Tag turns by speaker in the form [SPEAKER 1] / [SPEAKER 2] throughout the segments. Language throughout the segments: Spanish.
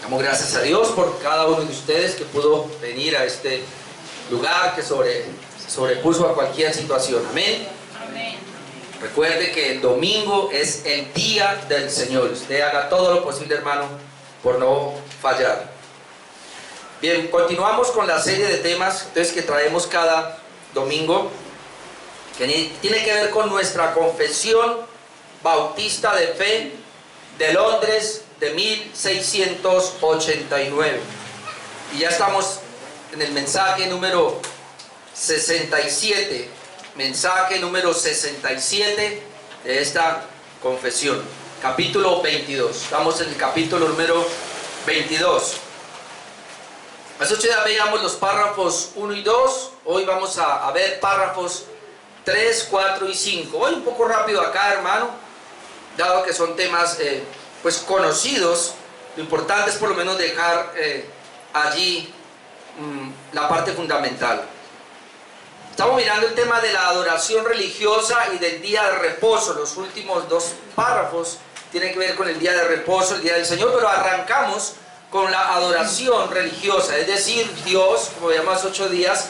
[SPEAKER 1] Damos gracias a Dios por cada uno de ustedes que pudo venir a este lugar, que se sobrepuso a cualquier situación. Amén.
[SPEAKER 2] Amén.
[SPEAKER 1] Recuerde que el domingo es el día del Señor. Usted haga todo lo posible, hermano, por no fallar. Bien, continuamos con la serie de temas entonces, que traemos cada domingo, que tiene que ver con nuestra confesión bautista de fe de Londres de 1689. Y ya estamos en el mensaje número 67. Mensaje número 67 de esta confesión. Capítulo 22. Estamos en el capítulo número 22. Hace 8 días veíamos los párrafos 1 y 2. Hoy vamos a ver párrafos 3, 4 y 5. Voy un poco rápido acá, hermano, dado que son temas pues conocidos. Lo importante es por lo menos dejar allí la parte fundamental. Estamos mirando el tema de la adoración religiosa y del día de reposo. Los últimos 2 párrafos tienen que ver con el día de reposo, el día del Señor, pero arrancamos con la adoración religiosa, es decir, Dios, como veíamos hace 8 días,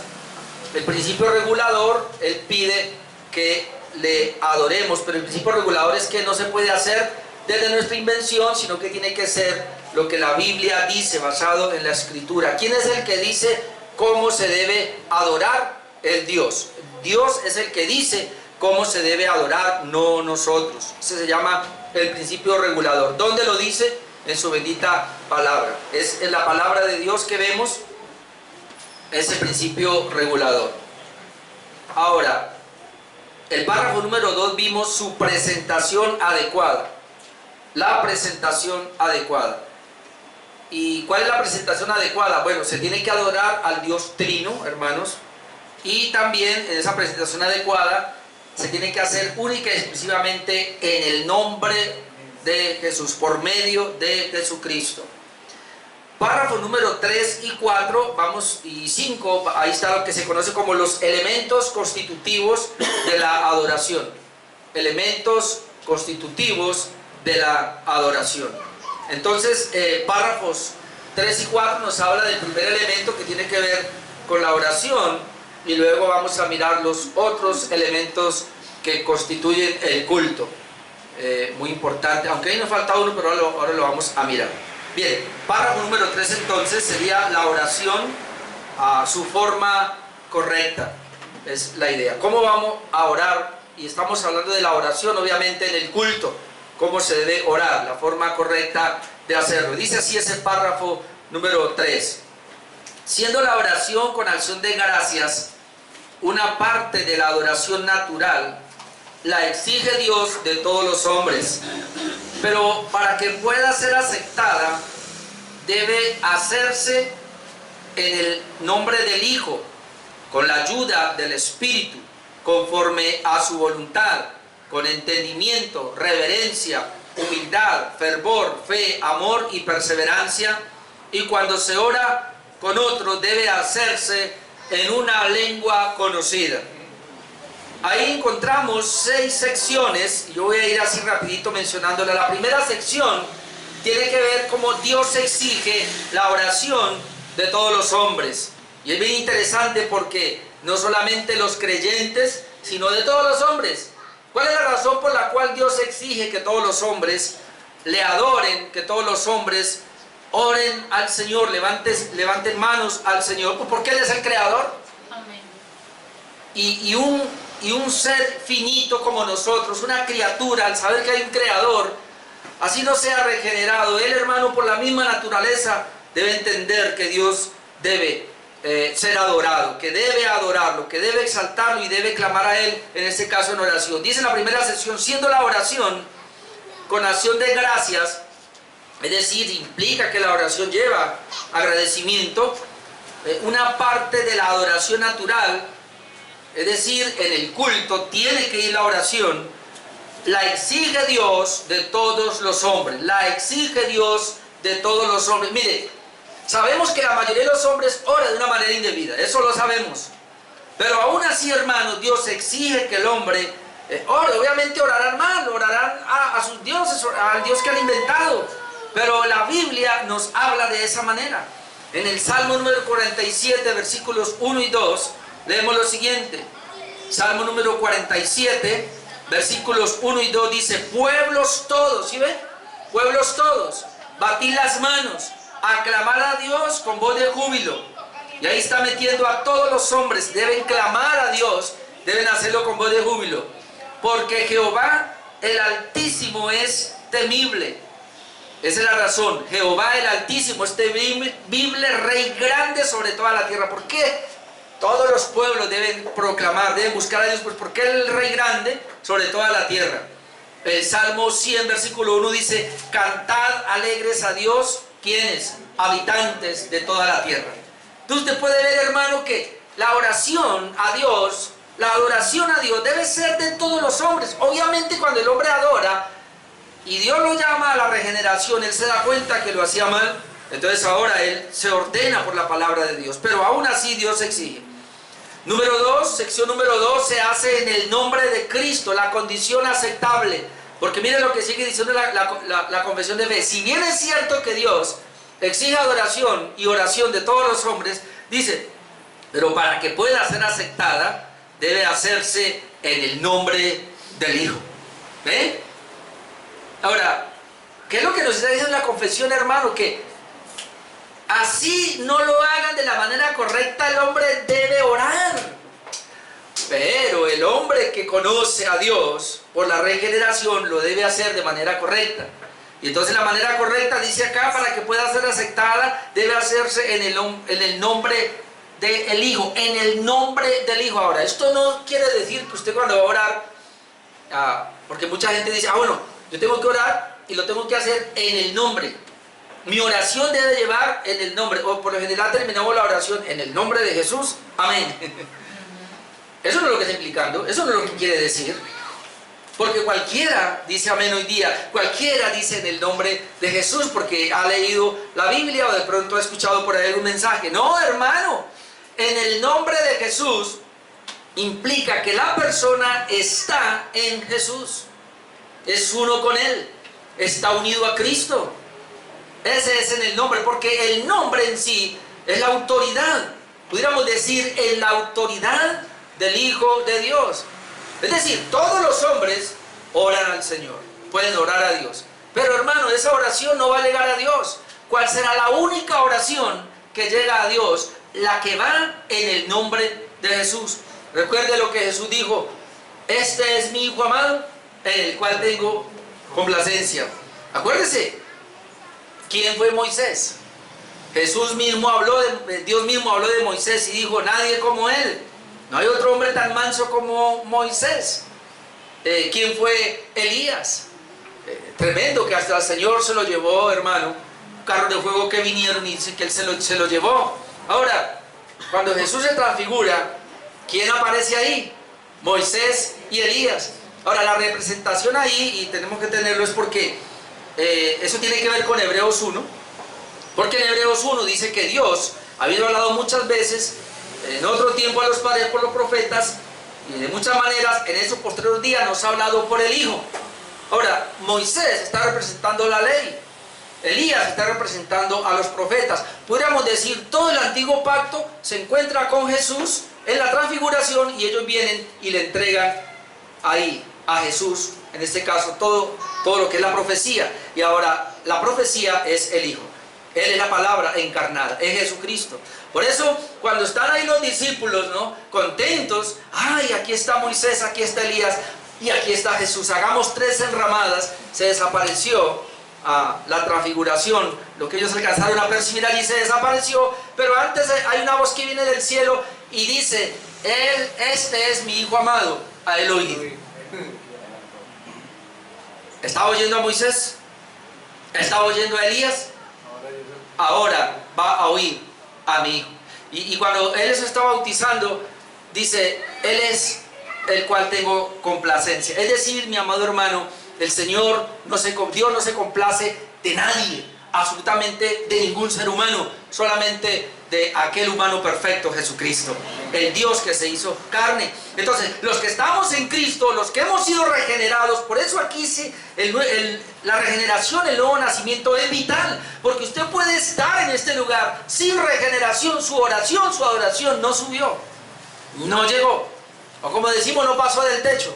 [SPEAKER 1] el principio regulador, Él pide que le adoremos, pero el principio regulador es que no se puede hacer desde nuestra invención, sino que tiene que ser lo que la Biblia dice, basado en la Escritura. ¿Quién es el que dice cómo se debe adorar? El Dios. Dios es el que dice cómo se debe adorar, no nosotros. Ese se llama el principio regulador. ¿Dónde lo dice? En su bendita palabra. Es en la palabra de Dios que vemos ese principio regulador. Ahora, el párrafo número 2 vimos su presentación adecuada. La presentación adecuada. ¿Y cuál es la presentación adecuada? Bueno, se tiene que adorar al Dios Trino, hermanos. Y también en esa presentación adecuada se tiene que hacer única y exclusivamente en el nombre de Jesús, por medio de Jesucristo. Párrafo número 3 y 4, vamos, y 5, ahí está lo que se conoce como los elementos constitutivos de la adoración. Elementos constitutivos de la adoración. Entonces, párrafos 3 y 4 nos habla del primer elemento que tiene que ver con la oración, y luego vamos a mirar los otros elementos que constituyen el culto. Muy importante, aunque ahí nos falta uno, pero ahora lo vamos a mirar. Bien, párrafo número 3 entonces sería la oración a su forma correcta, es la idea. ¿Cómo vamos a orar? Y estamos hablando de la oración obviamente en el culto, cómo se debe orar, la forma correcta de hacerlo. Dice así ese párrafo número 3. Siendo la oración con acción de gracias una parte de la adoración natural, la exige Dios de todos los hombres, pero para que pueda ser aceptada debe hacerse en el nombre del Hijo, con la ayuda del Espíritu, conforme a su voluntad, con entendimiento, reverencia, humildad, fervor, fe, amor y perseverancia. Y cuando se ora con otro debe hacerse en una lengua conocida. Ahí encontramos 6 secciones, y yo voy a ir así rapidito mencionándola. La primera sección tiene que ver cómo Dios exige la oración de todos los hombres. Y es bien interesante porque no solamente los creyentes, sino de todos los hombres. ¿Cuál es la razón por la cual Dios exige que todos los hombres le adoren, que todos los hombres oren al Señor, levanten manos al Señor? Pues porque Él es el creador.
[SPEAKER 2] Amén.
[SPEAKER 1] Y un ser finito como nosotros, una criatura, al saber que hay un creador, así no sea regenerado, él, hermano, por la misma naturaleza debe entender que Dios debe ser adorado, que debe adorarlo, que debe exaltarlo y debe clamar a Él, en este caso en oración. Dice en la primera sección, siendo la oración con acción de gracias, es decir, implica que la oración lleva agradecimiento, una parte de la adoración natural, es decir, en el culto tiene que ir la oración, la exige Dios de todos los hombres, la exige Dios de todos los hombres. Mire, sabemos que la mayoría de los hombres ora de una manera indebida, eso lo sabemos, pero aún así, hermanos, Dios exige que el hombre ore. Obviamente orarán mal, orarán a sus dioses, al Dios que han inventado, Pero la Biblia nos habla de esa manera. En el Salmo número 47, versículos 1 y 2, leemos lo siguiente. Salmo número 47, versículos 1 y 2 dice: pueblos todos, ¿sí ven? Pueblos todos, batid las manos, aclamad a Dios con voz de júbilo. Y ahí está metiendo a todos los hombres, deben clamar a Dios, deben hacerlo con voz de júbilo. Porque Jehová el Altísimo es temible. Esa es la razón. Jehová el Altísimo es temible, Rey grande sobre toda la tierra. ¿Por qué todos los pueblos deben proclamar, deben buscar a Dios? Pues porque Él es el Rey grande sobre toda la tierra. El Salmo 100, versículo 1 dice: cantad alegres a Dios, ¿quiénes? Habitantes de toda la tierra. Entonces usted puede ver, hermano, que la oración a Dios, la adoración a Dios debe ser de todos los hombres. Obviamente cuando el hombre adora y Dios lo llama a la regeneración, él se da cuenta que lo hacía mal, entonces ahora él se ordena por la palabra de Dios, pero aún así Dios exige. Número 2, sección número 2, se hace en el nombre de Cristo, la condición aceptable. Porque mire lo que sigue diciendo la confesión de fe. Si bien es cierto que Dios exige adoración y oración de todos los hombres, dice, pero para que pueda ser aceptada, debe hacerse en el nombre del Hijo. ¿Ven? Ahora, ¿qué es lo que nos está diciendo la confesión, hermano? Que así no lo hagan de la manera correcta, el hombre debe orar. Pero el hombre que conoce a Dios por la regeneración lo debe hacer de manera correcta. Y entonces la manera correcta, dice acá, para que pueda ser aceptada, debe hacerse en el nombre del Hijo. En el nombre del Hijo. Ahora, esto no quiere decir que usted cuando va a orar, porque mucha gente dice, bueno, yo tengo que orar y lo tengo que hacer en el nombre. Mi oración debe llevar en el nombre. O por lo general terminamos la oración en el nombre de Jesús. Amén. Eso no es lo que está implicando. Eso no es lo que quiere decir. Porque cualquiera dice amén hoy día. Cualquiera dice en el nombre de Jesús porque ha leído la Biblia o de pronto ha escuchado por ahí un mensaje. No, hermano. En el nombre de Jesús implica que la persona está en Jesús. Es uno con Él. Está unido a Cristo. Ese es en el nombre, porque el nombre en sí es la autoridad. Pudiéramos decir, en la autoridad del Hijo de Dios. Es decir, todos los hombres oran al Señor, pueden orar a Dios. Pero hermano, esa oración no va a llegar a Dios. ¿Cuál será la única oración que llega a Dios? La que va en el nombre de Jesús. Recuerde lo que Jesús dijo: este es mi Hijo amado, en el cual tengo complacencia. Acuérdese, ¿quién fue Moisés? Dios mismo habló de Moisés y dijo: nadie como él. No hay otro hombre tan manso como Moisés. ¿Quién fue Elías? Tremendo, que hasta el Señor se lo llevó, hermano. Carros de fuego que vinieron y dice que él se lo llevó. Ahora, cuando Jesús se transfigura, ¿quién aparece ahí? Moisés y Elías. Ahora, la representación ahí, y tenemos que tenerlo, es porque eso tiene que ver con Hebreos 1. Porque en Hebreos 1 dice que Dios, habiendo hablado muchas veces en otro tiempo a los padres por los profetas, y de muchas maneras en esos posteriores días nos ha hablado por el Hijo. Ahora, Moisés está representando la ley, Elías está representando a los profetas. Podríamos decir, todo el antiguo pacto se encuentra con Jesús en la transfiguración, y ellos vienen y le entregan ahí a Jesús, en este caso todo lo que es la profecía. Y ahora la profecía es el Hijo. Él es la palabra encarnada, es Jesucristo. Por eso, cuando están ahí los discípulos, ¿no?, contentos, ay, aquí está Moisés, aquí está Elías y aquí está Jesús, hagamos 3 enramadas, se desapareció la transfiguración, lo que ellos alcanzaron a percibir allí se desapareció. Pero antes hay una voz que viene del cielo y dice: este es mi Hijo amado, a él oíd. ¿Estaba oyendo a Moisés? ¿Estaba oyendo a Elías? Ahora va a oír a mi Hijo. Y cuando Él se está bautizando, dice: Él es el cual tengo complacencia. Es decir, mi amado hermano, el Señor Dios no se complace de nadie, absolutamente de ningún ser humano, solamente de aquel humano perfecto, Jesucristo, el Dios que se hizo carne. Entonces, los que estamos en Cristo, los que hemos sido regenerados, por eso aquí sí, la regeneración, el nuevo nacimiento es vital, porque usted puede estar en este lugar sin regeneración, su oración, su adoración no subió, no llegó, o como decimos, no pasó del techo.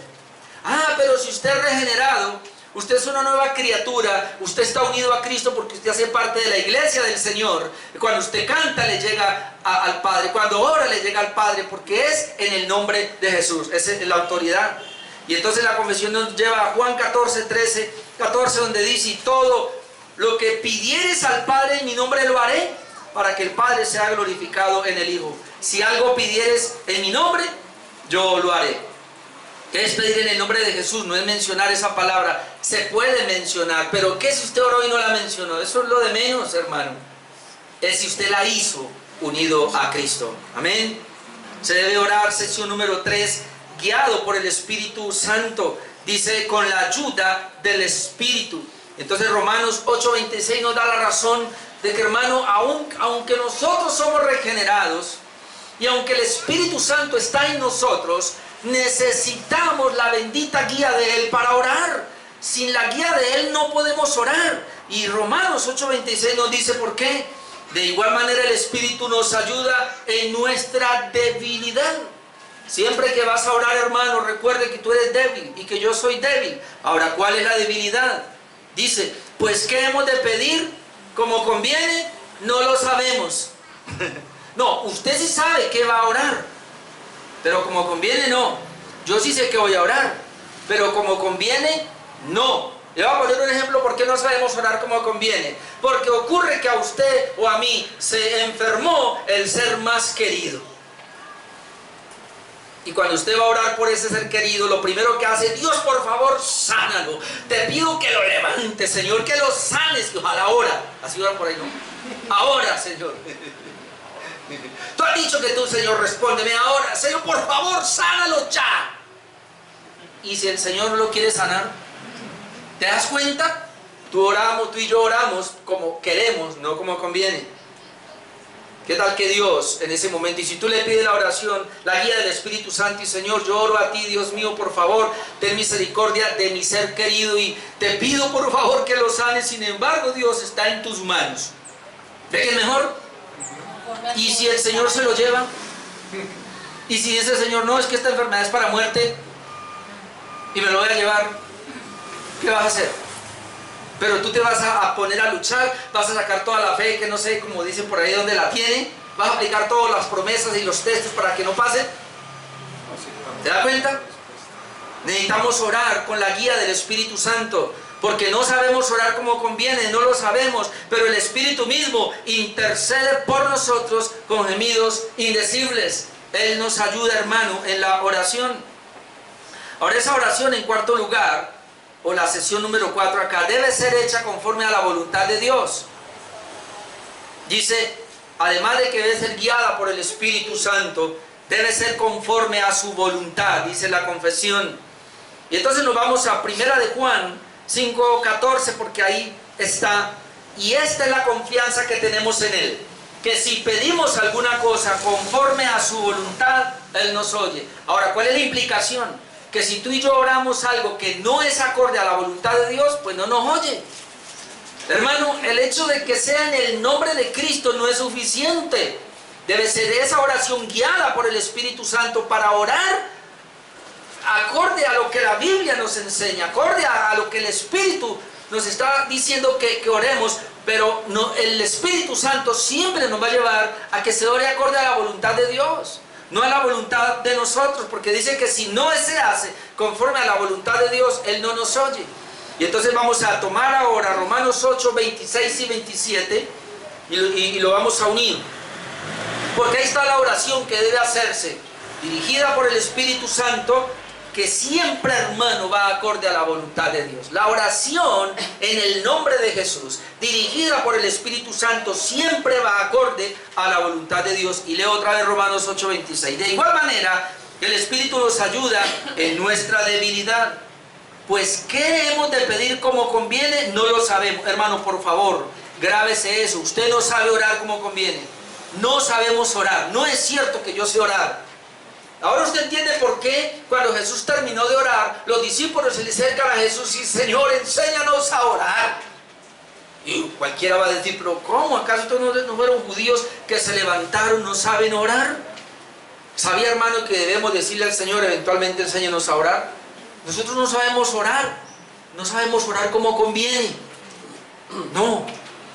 [SPEAKER 1] Ah, pero si usted es regenerado, usted es una nueva criatura, usted está unido a Cristo porque usted hace parte de la iglesia del Señor. Cuando usted canta le llega al Padre, cuando ora le llega al Padre, porque es en el nombre de Jesús, es la autoridad. Y entonces la confesión nos lleva a Juan 14, 13, 14, donde dice: y todo lo que pidieres al Padre en mi nombre lo haré, para que el Padre sea glorificado en el Hijo. Si algo pidieres en mi nombre, yo lo haré. ¿Qué es pedir en el nombre de Jesús? No es mencionar esa palabra. Se puede mencionar, pero ¿qué si usted oró y no la mencionó? Eso es lo de menos, hermano. Es si usted la hizo unido a Cristo. Amén. Se debe orar, sección número 3, guiado por el Espíritu Santo. Dice, con la ayuda del Espíritu. Entonces Romanos 8:26 nos da la razón de que, hermano, aunque nosotros somos regenerados y aunque el Espíritu Santo está en nosotros, necesitamos la bendita guía de Él para orar. Sin la guía de Él no podemos orar. Y Romanos 8:26 nos dice por qué. De igual manera el Espíritu nos ayuda en nuestra debilidad. Siempre que vas a orar, hermano, recuerde que tú eres débil y que yo soy débil. Ahora, ¿cuál es la debilidad? Dice, pues ¿qué hemos de pedir como conviene? No lo sabemos. No, usted sí sabe que va a orar, pero como conviene, no. Yo sí sé que voy a orar, pero como conviene, no. Le voy a poner un ejemplo por qué no sabemos orar como conviene. Porque ocurre que a usted o a mí se enfermó el ser más querido. Y cuando usted va a orar por ese ser querido, lo primero que hace: Dios, por favor, sánalo. Te pido que lo levantes, Señor, que lo sanes. Ojalá ahora. Así ora por ahí, ¿no? Ahora, Señor. Tú has dicho que tú, Señor, respóndeme ahora. Señor, por favor, sánalo ya. Y si el Señor no lo quiere sanar, ¿te das cuenta? Tú y yo oramos como queremos, no como conviene. ¿Qué tal que Dios en ese momento, y si tú le pides la oración, la guía del Espíritu Santo, y Señor, yo oro a ti, Dios mío, por favor, ten misericordia de mi ser querido y te pido por favor que lo sanes, sin embargo, Dios, está en tus manos. ¿Ve que es mejor? ¿Y si el Señor se lo lleva? ¿Y si dice el Señor, no, es que esta enfermedad es para muerte y me lo voy a llevar? ¿Qué vas a hacer? Pero tú te vas a poner a luchar, vas a sacar toda la fe, que no sé, como dicen por ahí donde la tiene, vas a aplicar todas las promesas y los textos para que no pase. ¿Te das cuenta? Necesitamos orar con la guía del Espíritu Santo, porque no sabemos orar como conviene, no lo sabemos, pero el Espíritu mismo intercede por nosotros con gemidos indecibles. Él nos ayuda, hermano, en la oración. Ahora, esa oración, en cuarto lugar, o la sesión número 4 acá, debe ser hecha conforme a la voluntad de Dios. Dice, además de que debe ser guiada por el Espíritu Santo, debe ser conforme a su voluntad, dice la confesión. Y entonces nos vamos a primera de Juan 5:14, porque ahí está. Y esta es la confianza que tenemos en Él, que si pedimos alguna cosa conforme a su voluntad, Él nos oye. Ahora, ¿cuál es la implicación? Que si tú y yo oramos algo que no es acorde a la voluntad de Dios, pues no nos oye. Hermano, el hecho de que sea en el nombre de Cristo no es suficiente. Debe ser esa oración guiada por el Espíritu Santo para orar acorde a lo que la Biblia nos enseña, acorde a lo que el Espíritu nos está diciendo que oremos, pero no, el Espíritu Santo siempre nos va a llevar a que se ore acorde a la voluntad de Dios, no a la voluntad de nosotros, porque dice que si no se hace conforme a la voluntad de Dios, Él no nos oye. Y entonces vamos a tomar ahora Romanos 8, 26 y 27 y lo vamos a unir, porque ahí está la oración que debe hacerse, dirigida por el Espíritu Santo, que siempre, hermano, va acorde a la voluntad de Dios. La oración en el nombre de Jesús, dirigida por el Espíritu Santo, siempre va acorde a la voluntad de Dios. Y leo otra vez Romanos 8:26. De igual manera, el Espíritu nos ayuda en nuestra debilidad. Pues, ¿qué hemos de pedir como conviene? No lo sabemos. Hermano, por favor, Grábese eso, usted no sabe orar como conviene. No sabemos orar, no es cierto que yo sé orar. Ahora usted entiende por qué cuando Jesús terminó de orar, los discípulos se le acercan a Jesús y Señor, enséñanos a orar. Y cualquiera va a decir, pero ¿cómo? ¿Acaso ustedes no fueron judíos que se levantaron, no saben orar? ¿Sabía, hermano, que debemos decirle al Señor, eventualmente enséñanos a orar? Nosotros no sabemos orar, no sabemos orar como conviene. No,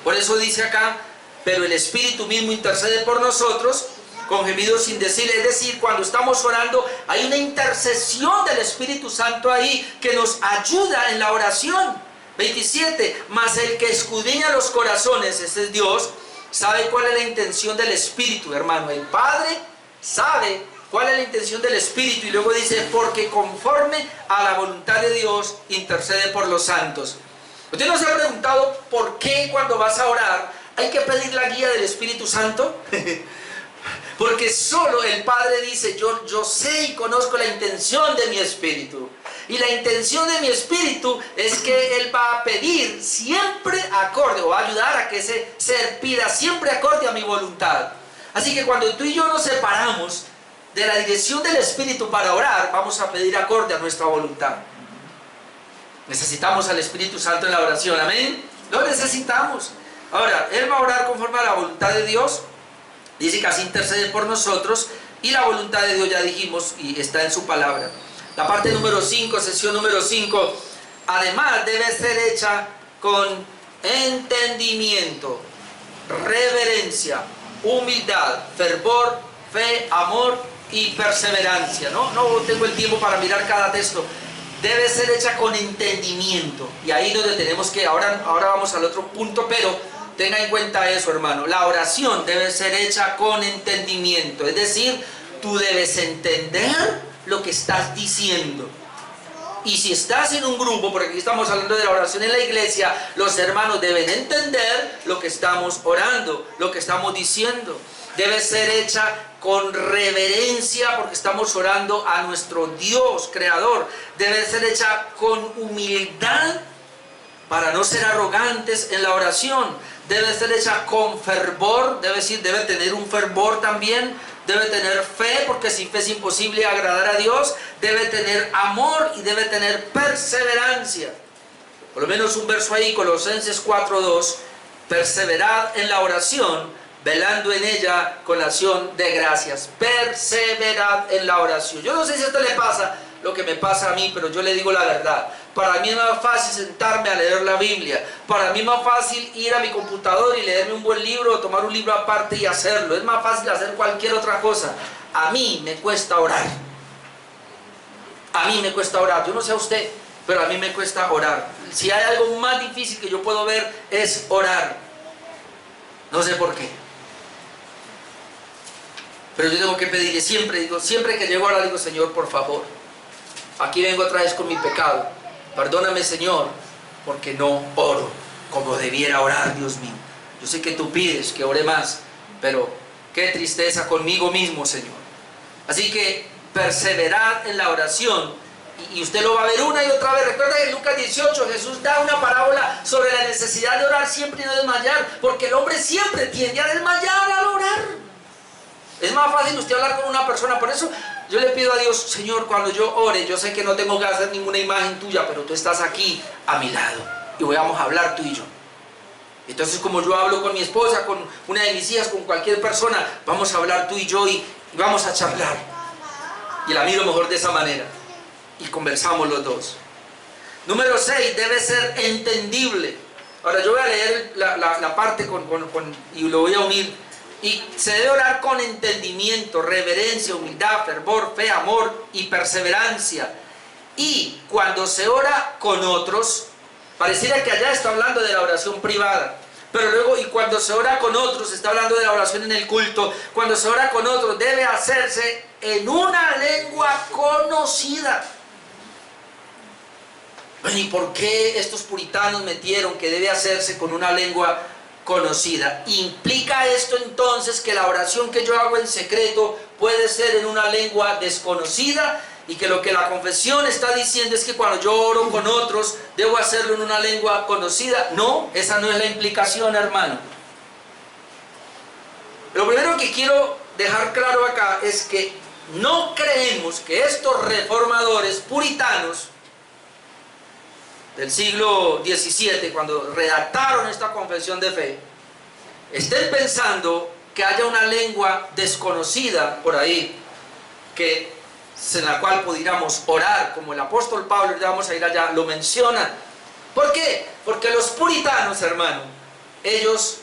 [SPEAKER 1] por eso dice acá, pero el Espíritu mismo intercede por nosotros con gemidos sin decir. Es decir, cuando estamos orando hay una intercesión del Espíritu Santo ahí que nos ayuda en la oración. 27, mas el que escudriña los corazones, ese es Dios, sabe cuál es la intención del Espíritu, hermano. El Padre sabe cuál es la intención del Espíritu, y luego dice, porque conforme a la voluntad de Dios intercede por los santos. ¿Usted no se ha preguntado por qué cuando vas a orar hay que pedir la guía del Espíritu Santo? Porque solo el Padre dice, yo sé y conozco la intención de mi Espíritu. Y la intención de mi Espíritu es que Él va a pedir siempre acorde, o va a ayudar a que se pida siempre acorde a mi voluntad. Así que cuando tú y yo nos separamos de la dirección del Espíritu para orar, vamos a pedir acorde a nuestra voluntad. Necesitamos al Espíritu Santo en la oración, amén. Lo necesitamos. Ahora, Él va a orar conforme a la voluntad de Dios. Dice que así intercede por nosotros, y la voluntad de Dios ya dijimos y está en su palabra. La parte número 5, sesión número 5, además debe ser hecha con entendimiento, reverencia, humildad, fervor, fe, amor y perseverancia. No tengo el tiempo para mirar cada texto. Debe ser hecha con entendimiento, y ahí es donde tenemos que, ahora vamos al otro punto, pero tenga en cuenta eso, hermano. La oración debe ser hecha con entendimiento, es decir, tú debes entender lo que estás diciendo. Y si estás en un grupo, porque aquí estamos hablando de la oración en la iglesia, los hermanos deben entender lo que estamos orando, lo que estamos diciendo. Debe ser hecha con reverencia, porque estamos orando a nuestro Dios creador. Debe ser hecha con humildad, para no ser arrogantes en la oración. Debe ser hecha con fervor, debe tener un fervor también. Debe tener fe, porque sin fe es imposible agradar a Dios. Debe tener amor y debe tener perseverancia. Por lo menos un verso ahí, Colosenses 4:2. Perseverad en la oración, velando en ella con acción de gracias. Perseverad en la oración. Yo no sé si a esto le pasa lo que me pasa a mí, pero yo le digo la verdad. Para mí es más fácil sentarme a leer la Biblia. Para mí es más fácil ir a mi computador y leerme un buen libro, o tomar un libro aparte y hacerlo. Es más fácil hacer cualquier otra cosa. A mí me cuesta orar. A mí me cuesta orar. Yo no sé a usted, pero a mí me cuesta orar. Si hay algo más difícil que yo puedo ver, es orar. No sé por qué. Pero yo tengo que pedirle siempre que llego a orar, digo, Señor, por favor, aquí vengo otra vez con mi pecado. Perdóname, Señor, porque no oro como debiera orar, Dios mío. Yo sé que tú pides que ore más, pero qué tristeza conmigo mismo, Señor. Así que perseverad en la oración, y usted lo va a ver una y otra vez. Recuerda que en Lucas 18 Jesús da una parábola sobre la necesidad de orar siempre y no desmayar, porque el hombre siempre tiende a desmayar al orar. Es más fácil usted hablar con una persona. Por eso yo le pido a Dios, Señor, cuando yo ore, yo sé que no tengo que hacer ninguna imagen tuya, pero tú estás aquí a mi lado y vamos a hablar tú y yo. Entonces, como yo hablo con mi esposa, con una de mis hijas, con cualquier persona, vamos a hablar tú y yo y vamos a charlar. Y la miro mejor de esa manera y conversamos los dos. Número 6, debe ser entendible. Ahora yo voy a leer la parte y lo voy a unir. Y se debe orar con entendimiento, reverencia, humildad, fervor, fe, amor y perseverancia. Y cuando se ora con otros, pareciera que allá está hablando de la oración privada, pero luego, y cuando se ora con otros, está hablando de la oración en el culto. Cuando se ora con otros, debe hacerse en una lengua conocida. ¿Y por qué estos puritanos metieron que debe hacerse con una lengua conocida? ¿Implica esto entonces que la oración que yo hago en secreto puede ser en una lengua desconocida? y que lo que la confesión está diciendo es que cuando yo oro con otros, debo hacerlo en una lengua conocida. No, esa no es la implicación, hermano. Lo primero que quiero dejar claro acá es que no creemos que estos reformadores puritanos del siglo XVII, cuando redactaron esta confesión de fe, estén pensando que haya una lengua desconocida por ahí, en la cual pudiéramos orar, como el apóstol Pablo, ya vamos a ir allá, lo menciona. ¿Por qué? Porque los puritanos, hermano, ellos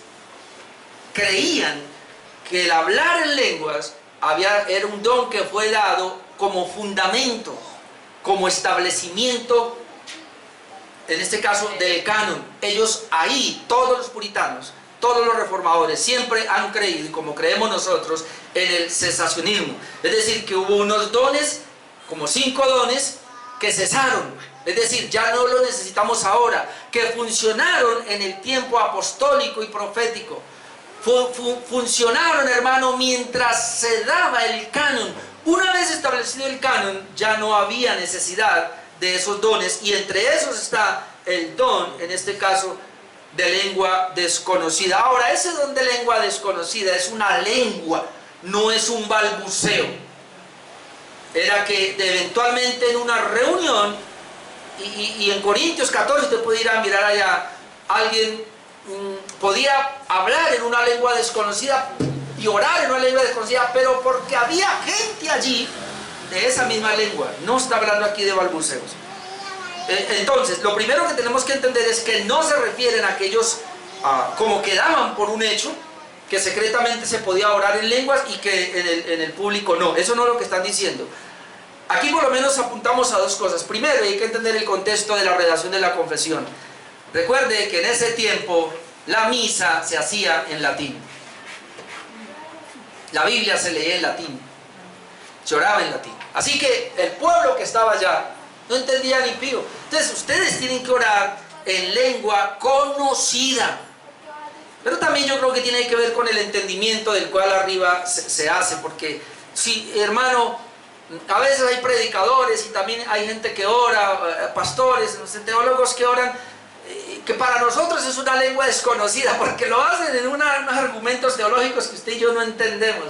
[SPEAKER 1] creían que el hablar en lenguas era un don que fue dado como fundamento, como establecimiento, en este caso del canon. Ellos ahí, todos los puritanos, todos los reformadores, siempre han creído, y como creemos nosotros, en el cesacionismo. Es decir, que hubo unos dones, como 5 dones, que cesaron. Es decir, ya no los necesitamos ahora, que funcionaron en el tiempo apostólico y profético. Funcionaron, hermano, mientras se daba el canon. Una vez establecido el canon, ya no había necesidad de esos dones, y entre esos está el don, en este caso, de lengua desconocida. Ahora, ese don de lengua desconocida es una lengua, no es un balbuceo. Era que eventualmente en una reunión, y en Corintios 14, usted puede ir a mirar allá, alguien podía hablar en una lengua desconocida y orar en una lengua desconocida, pero porque había gente allí de esa misma lengua. No está hablando aquí de balbuceos. Entonces, lo primero que tenemos que entender es que no se refieren a aquellos como que daban por un hecho que secretamente se podía orar en lenguas y que en el público no. Eso no es lo que están diciendo. Aquí por lo menos apuntamos a 2 cosas. Primero, hay que entender el contexto de la redacción de la confesión. Recuerde que en ese tiempo la misa se hacía en latín. La Biblia se leía en latín. Se oraba en latín. Así que el pueblo que estaba allá no entendía ni pío. Entonces ustedes tienen que orar en lengua conocida. Pero también yo creo que tiene que ver con el entendimiento del cual arriba se hace. Porque, si, hermano, a veces hay predicadores y también hay gente que ora, pastores, teólogos que oran, que para nosotros es una lengua desconocida, porque lo hacen en unos argumentos teológicos que usted y yo no entendemos.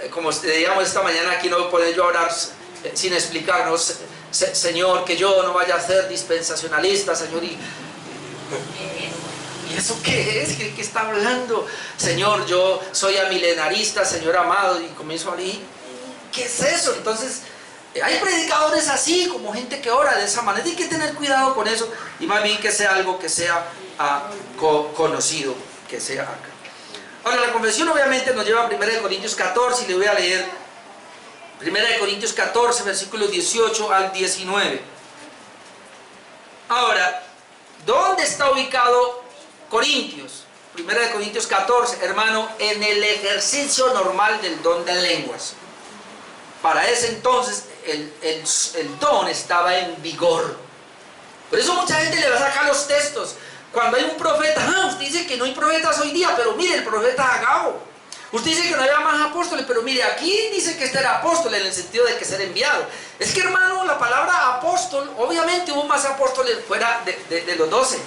[SPEAKER 1] Como digamos esta mañana aquí, no puedo yo orar sin explicarnos, Señor, que yo no vaya a ser dispensacionalista, Señor, ¿y eso qué es? ¿Qué está hablando? Señor, yo soy amilenarista, Señor amado, y comienzo a hablar, ¿qué es eso? Entonces, hay predicadores así, como gente que ora de esa manera. Hay que tener cuidado con eso, y más bien que sea algo que sea conocido, que sea acá. Ahora, la confesión obviamente nos lleva a 1 Corintios 14, y le voy a leer 1 Corintios 14, versículos 18 al 19. Ahora, ¿dónde está ubicado Corintios? 1 Corintios 14, hermano, en el ejercicio normal del don de lenguas. Para ese entonces el don estaba en vigor. Por eso mucha gente le va a sacar los textos. Cuando hay un profeta, usted dice que no hay profetas hoy día, pero mire, el profeta Agabo. Usted dice que no había más apóstoles, pero mire, aquí dice que este era apóstol en el sentido de que ser enviado. Es que, hermano, la palabra apóstol, obviamente hubo más apóstoles fuera de los 12.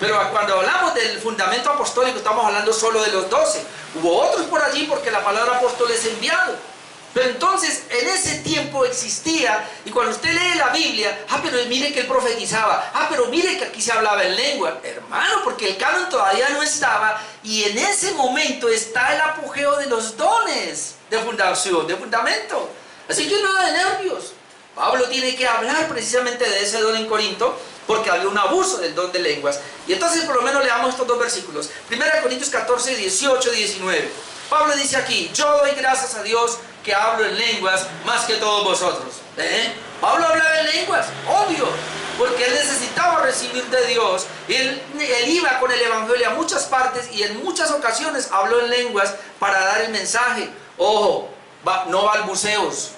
[SPEAKER 1] Pero cuando hablamos del fundamento apostólico, estamos hablando solo de los 12. Hubo otros por allí porque la palabra apóstol es enviado. Pero entonces, en ese tiempo existía, y cuando usted lee la Biblia, pero mire que él profetizaba, pero mire que aquí se hablaba en lengua, hermano, porque el canon todavía no estaba, y en ese momento está el apogeo de los dones de fundación, de fundamento. Así que nada de nervios. Pablo tiene que hablar precisamente de ese don en Corinto, porque había un abuso del don de lenguas. Y entonces por lo menos leamos estos 2 versículos. 1 Corintios 14, 18 y 19. Pablo dice aquí: yo doy gracias a Dios que hablo en lenguas más que todos vosotros. Pablo hablaba en lenguas, obvio, porque él necesitaba recibir de Dios. Él iba con el evangelio a muchas partes y en muchas ocasiones habló en lenguas para dar el mensaje. Ojo, no balbuceos,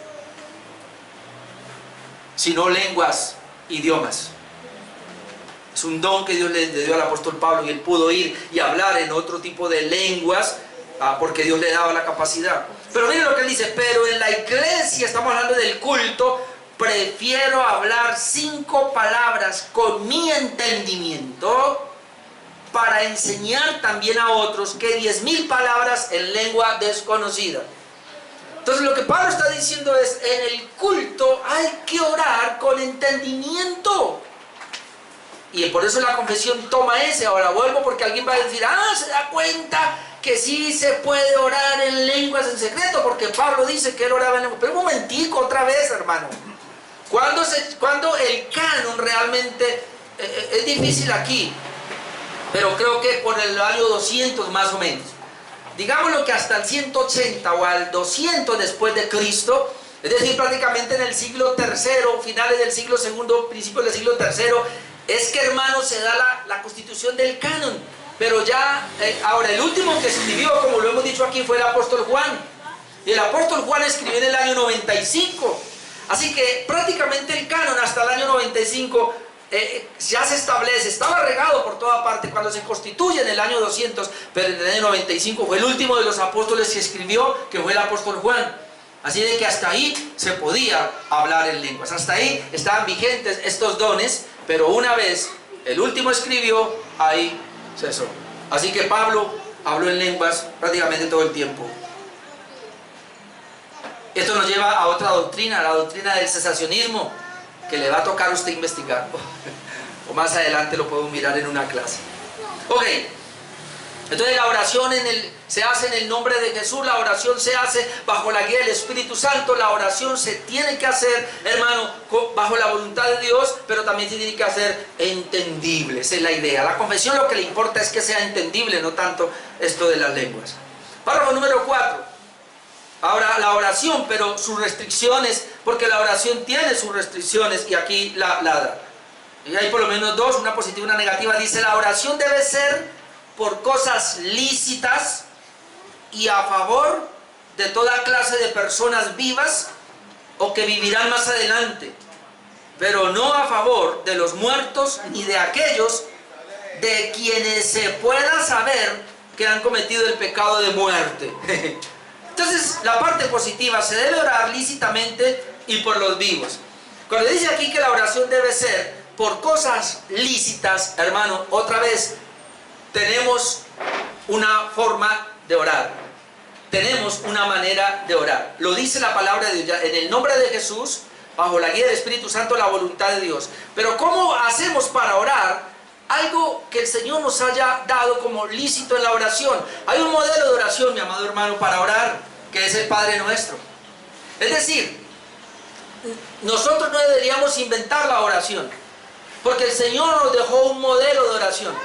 [SPEAKER 1] sino lenguas, idiomas. Es un don que Dios le dio al apóstol Pablo, y él pudo ir y hablar en otro tipo de lenguas porque Dios le daba la capacidad. Pero miren lo que él dice, pero en la iglesia, estamos hablando del culto, prefiero hablar 5 palabras con mi entendimiento para enseñar también a otros que 10.000 palabras en lengua desconocida. Entonces lo que Pablo está diciendo es, en el culto hay que orar con entendimiento. Y por eso la confesión toma ese. Ahora vuelvo porque alguien va a decir, se da cuenta que sí se puede orar en lenguas en secreto, porque Pablo dice que él oraba en lenguas. Pero un momentico, otra vez, hermano. Cuando el canon realmente es difícil aquí, pero creo que por el año 200 más o menos. Digámoslo que hasta el 180 o al 200 después de Cristo, es decir, prácticamente en el siglo III, finales del siglo II, principios del siglo III, es que, hermano, se da la constitución del canon. Pero ya, ahora, el último que escribió, como lo hemos dicho aquí, fue el apóstol Juan. Y el apóstol Juan escribió en el año 95. Así que prácticamente el canon hasta el año 95 ya se establece, estaba regado por toda parte cuando se constituye en el año 200, pero en el año 95 fue el último de los apóstoles que escribió, que fue el apóstol Juan. Así de que hasta ahí se podía hablar en lenguas, hasta ahí estaban vigentes estos dones, pero una vez el último escribió, ahí cesó. Así que Pablo habló en lenguas prácticamente todo el tiempo. Esto nos lleva a otra doctrina, la doctrina del cesacionismo, que le va a tocar a usted investigar, o más adelante lo podemos mirar en una clase. Ok, entonces la oración se hace en el nombre de Jesús, la oración se hace bajo la guía del Espíritu Santo, la oración se tiene que hacer, hermano, bajo la voluntad de Dios, pero también se tiene que hacer entendible, esa es la idea. La confesión lo que le importa es que sea entendible, no tanto esto de las lenguas. Párrafo número 4. Ahora, la oración, pero sus restricciones, porque la oración tiene sus restricciones, y aquí la da. Y hay por lo menos 2, una positiva y una negativa. Dice, la oración debe ser por cosas lícitas y a favor de toda clase de personas vivas o que vivirán más adelante, pero no a favor de los muertos ni de aquellos de quienes se pueda saber que han cometido el pecado de muerte. Entonces, la parte positiva, se debe orar lícitamente y por los vivos. Cuando dice aquí que la oración debe ser por cosas lícitas, hermano, otra vez, tenemos una forma de orar. Tenemos una manera de orar. Lo dice la palabra de Dios, en el nombre de Jesús, bajo la guía del Espíritu Santo, la voluntad de Dios. Pero ¿cómo hacemos para orar algo que el Señor nos haya dado como lícito en la oración? Hay un modelo de oración, mi amado hermano, para orar, que es el Padre Nuestro. Es decir, nosotros no deberíamos inventar la oración, porque el Señor nos dejó un modelo de oración.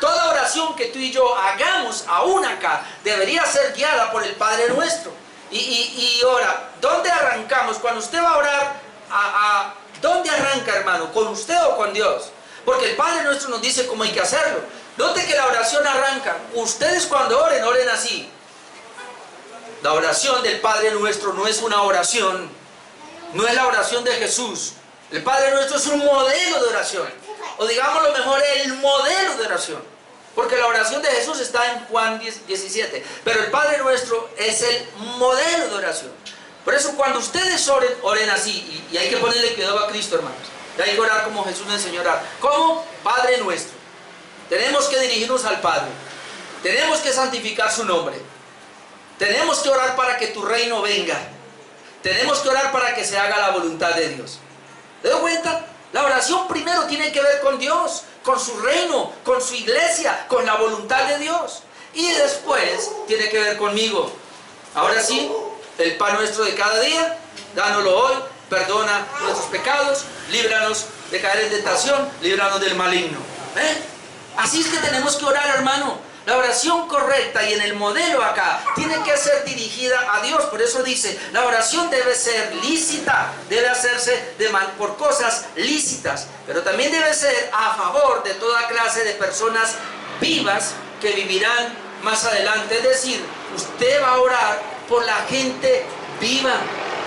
[SPEAKER 1] Toda oración que tú y yo hagamos, aún acá, debería ser guiada por el Padre Nuestro. Y ahora, ¿dónde arrancamos? Cuando usted va a orar, ¿dónde arranca, hermano? ¿Con usted o con Dios? Porque el Padre Nuestro nos dice cómo hay que hacerlo. Note que la oración arranca. Ustedes cuando oren, oren así. La oración del Padre Nuestro no es una oración, no es la oración de Jesús. El Padre Nuestro es un modelo de oración, o digámoslo mejor, el modelo de oración, porque la oración de Jesús está en Juan 17, pero el Padre Nuestro es el modelo de oración. Por eso cuando ustedes oren, oren así, y hay que ponerle cuidado a Cristo, hermanos. Y hay que orar como Jesús nos enseñó a orar. ¿Cómo? Padre Nuestro. Tenemos que dirigirnos al Padre, tenemos que santificar su nombre, tenemos que orar para que tu reino venga, tenemos que orar para que se haga la voluntad de Dios. ¿Te das cuenta? La oración primero tiene que ver con Dios, con su reino, con su iglesia, con la voluntad de Dios. Y después tiene que ver conmigo. Ahora sí, el pan nuestro de cada día, dánoslo hoy, perdona nuestros pecados, líbranos de caer en tentación, líbranos del maligno. Así es que tenemos que orar, hermano. La oración correcta y en el modelo acá tiene que ser dirigida a Dios. Por eso dice, la oración debe ser lícita, debe hacerse por cosas lícitas, pero también debe ser a favor de toda clase de personas vivas que vivirán más adelante. Es decir, usted va a orar por la gente viva,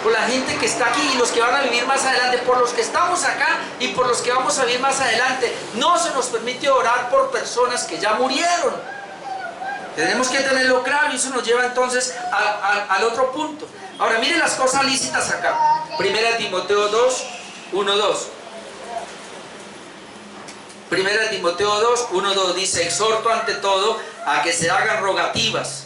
[SPEAKER 1] por la gente que está aquí y los que van a vivir más adelante, por los que estamos acá y por los que vamos a vivir más adelante. No se nos permite orar por personas que ya murieron. Tenemos que tenerlo claro y eso nos lleva entonces al otro punto. Ahora miren las cosas lícitas acá. Primera Timoteo 2, 1, 2. Primera Timoteo 2, 1, 2 dice: exhorto ante todo a que se hagan rogativas,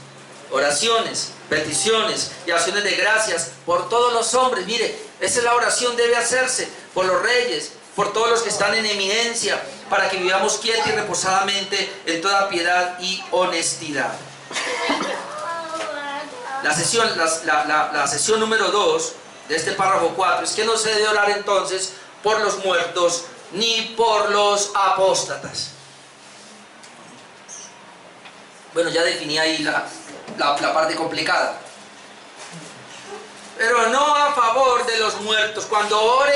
[SPEAKER 1] oraciones, peticiones y acciones de gracias por todos los hombres. Mire, esa es la oración, debe hacerse por los reyes, por todos los que están en eminencia, para que vivamos quieta y reposadamente en toda piedad y honestidad. La sesión número 2 de este párrafo 4 es que no se debe orar entonces por los muertos ni por los apóstatas. Bueno, ya definí ahí la parte complicada. Pero no a favor de los muertos. Cuando ore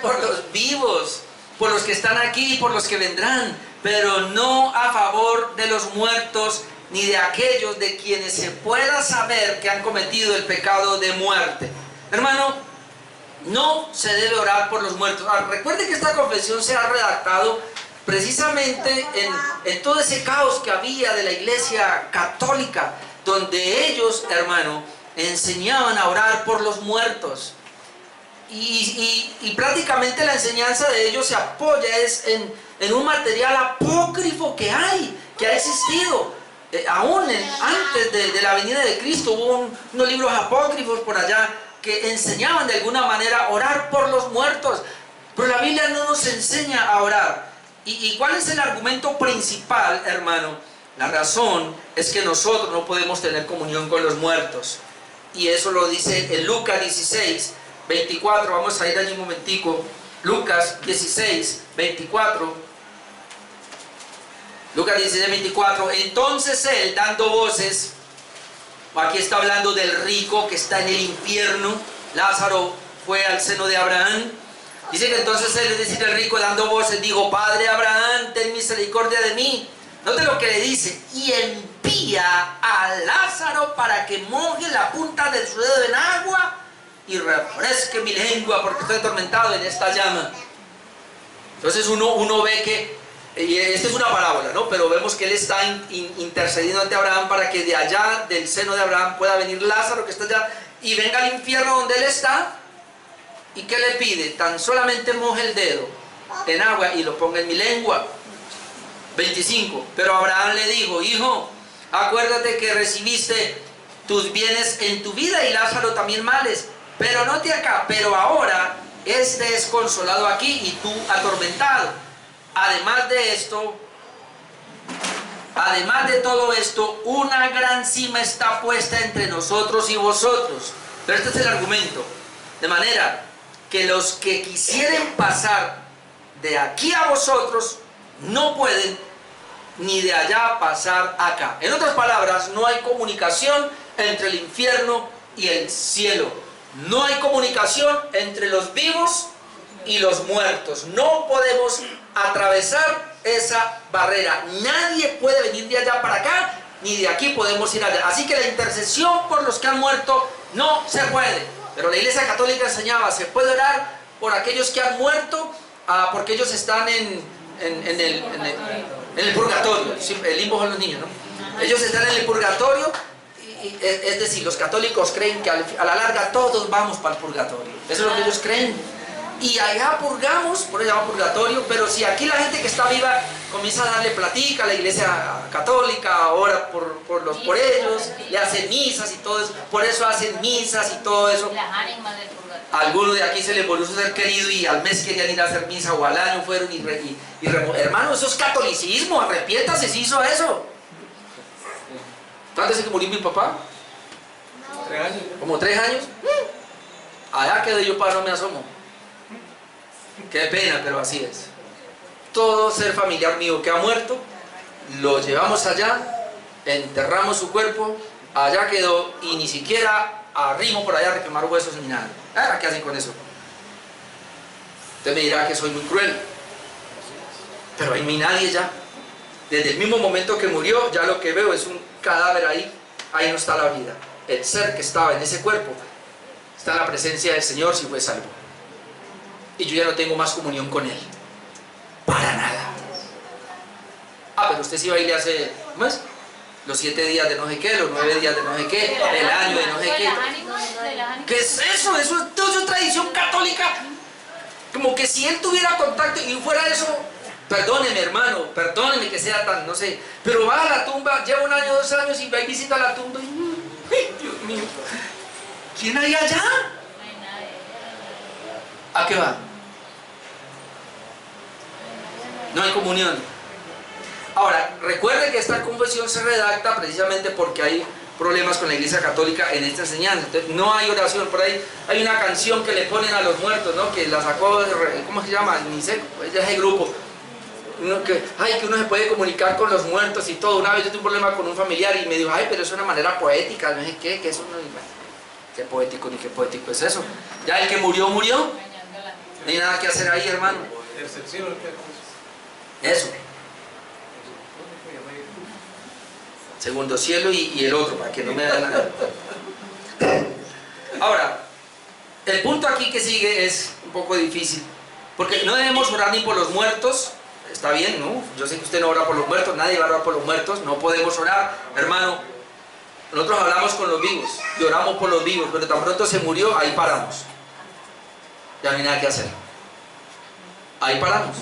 [SPEAKER 1] por los vivos, por los que están aquí, por los que vendrán, pero no a favor de los muertos ni de aquellos de quienes se pueda saber que han cometido el pecado de muerte. Hermano, no se debe orar por los muertos. Recuerde que esta confesión se ha redactado precisamente en todo ese caos que había de la iglesia católica, donde ellos, hermano, enseñaban a orar por los muertos. Y prácticamente la enseñanza de ellos se apoya en un material apócrifo que ha existido. Aún antes de la venida de Cristo hubo unos libros apócrifos por allá que enseñaban de alguna manera a orar por los muertos. Pero la Biblia no nos enseña a orar. ¿Y cuál es el argumento principal, hermano? La razón es que nosotros no podemos tener comunión con los muertos. Y eso lo dice en Lucas 16, 24. Vamos a ir allí un momentico. Lucas 16, 24. Lucas 16, 24. Entonces él, dando voces, aquí está hablando del rico que está en el infierno. Lázaro fue al seno de Abraham. Dice que entonces él, es decir, el rico, dando voces, dijo: Padre Abraham, ten misericordia de mí. Note lo que le dice: y envía a Lázaro para que moje la punta de su dedo en agua y refresque mi lengua, porque estoy atormentado en esta llama. Entonces uno ve que, y esta es una parábola, ¿no? Pero vemos que él está intercediendo ante Abraham para que de allá, del seno de Abraham, pueda venir Lázaro que está allá y venga al infierno donde él está. ¿Y qué le pide? Tan solamente moje el dedo en agua y lo ponga en mi lengua. 25. Pero Abraham le dijo: hijo, acuérdate que recibiste tus bienes en tu vida y Lázaro también males. Pero note acá: pero ahora este es consolado aquí y tú atormentado. Además de todo esto, una gran cima está puesta entre nosotros y vosotros. Pero este es el argumento. De manera que los que quisieren pasar de aquí a vosotros no pueden, ni de allá pasar acá. En otras palabras, no hay comunicación entre el infierno y el cielo. No hay comunicación entre los vivos y los muertos. No podemos atravesar esa barrera. Nadie puede venir de allá para acá, ni de aquí podemos ir allá. Así que la intercesión por los que han muerto no se puede. Pero la Iglesia Católica enseñaba: se puede orar por aquellos que han muerto, porque ellos están en el purgatorio. El limbo son los niños, ¿no? Ellos están en el purgatorio. Es decir, los católicos creen que a la larga todos vamos para el purgatorio. Eso es lo que ellos creen. Y allá purgamos, por eso se llama purgatorio. Pero si aquí la gente que está viva comienza a darle platica a la Iglesia Católica, ora por ellos, le hacen misas y todo eso, por eso hacen misas y todo eso. Algunos de aquí se les volvió a ser querido y al mes querían ir a hacer misa, o al año fueron hermano, eso es catolicismo, arrepiéntase si hizo eso. ¿Cuánto hace que murió mi papá?
[SPEAKER 2] 3 años.
[SPEAKER 1] ¿Como 3 años? Allá quedé yo, para no me asomo. Qué pena, pero así es. Todo ser familiar mío que ha muerto, lo llevamos allá, enterramos su cuerpo, allá quedó, y ni siquiera arrimo por allá a requemar huesos ni nada. ¿Qué hacen con eso? Usted me dirá que soy muy cruel, pero ahí no hay nadie ya. Desde el mismo momento que murió, ya lo que veo es un cadáver ahí. Ahí no está la vida. El ser que estaba en ese cuerpo está en la presencia del Señor si fue salvo. Y yo ya no tengo más comunión con Él. Para nada. Pero usted sí va y le hace más. los 7 días de no sé qué, los 9 días de no sé qué, el año de no sé qué. ¿Qué es eso? Eso es tradición católica. Como que si él tuviera contacto y fuera eso, perdóneme hermano, perdóneme que sea tan, no sé, pero va a la tumba, lleva 1 año, 2 años y va y visita la tumba y, ¡ay, Dios mío! ¿Quién hay allá? ¿A qué va? No hay comunión. Ahora, recuerde que esta confesión se redacta precisamente porque hay problemas con la Iglesia Católica en esta enseñanza. Entonces, no hay oración. Por ahí hay una canción que le ponen a los muertos, ¿no? Que la sacó, ¿cómo se llama? Ni sé, es de ese grupo. Que uno se puede comunicar con los muertos y todo. Una vez yo tuve un problema con un familiar y me dijo, ay, pero es una manera poética, no sé qué, que eso no... Qué poético, ni qué poético es eso. Ya el que murió, murió. No hay nada que hacer ahí, hermano. Eso. Segundo cielo y el otro, para que no me haga nada. Ahora, el punto aquí que sigue es un poco difícil, porque no debemos orar ni por los muertos. Está bien, ¿no? Yo sé que usted no ora por los muertos, nadie va a orar por los muertos, no podemos orar, hermano. Nosotros hablamos con los vivos y oramos por los vivos, pero tan pronto se murió, ahí paramos. Ya no hay nada que hacer. Ahí paramos.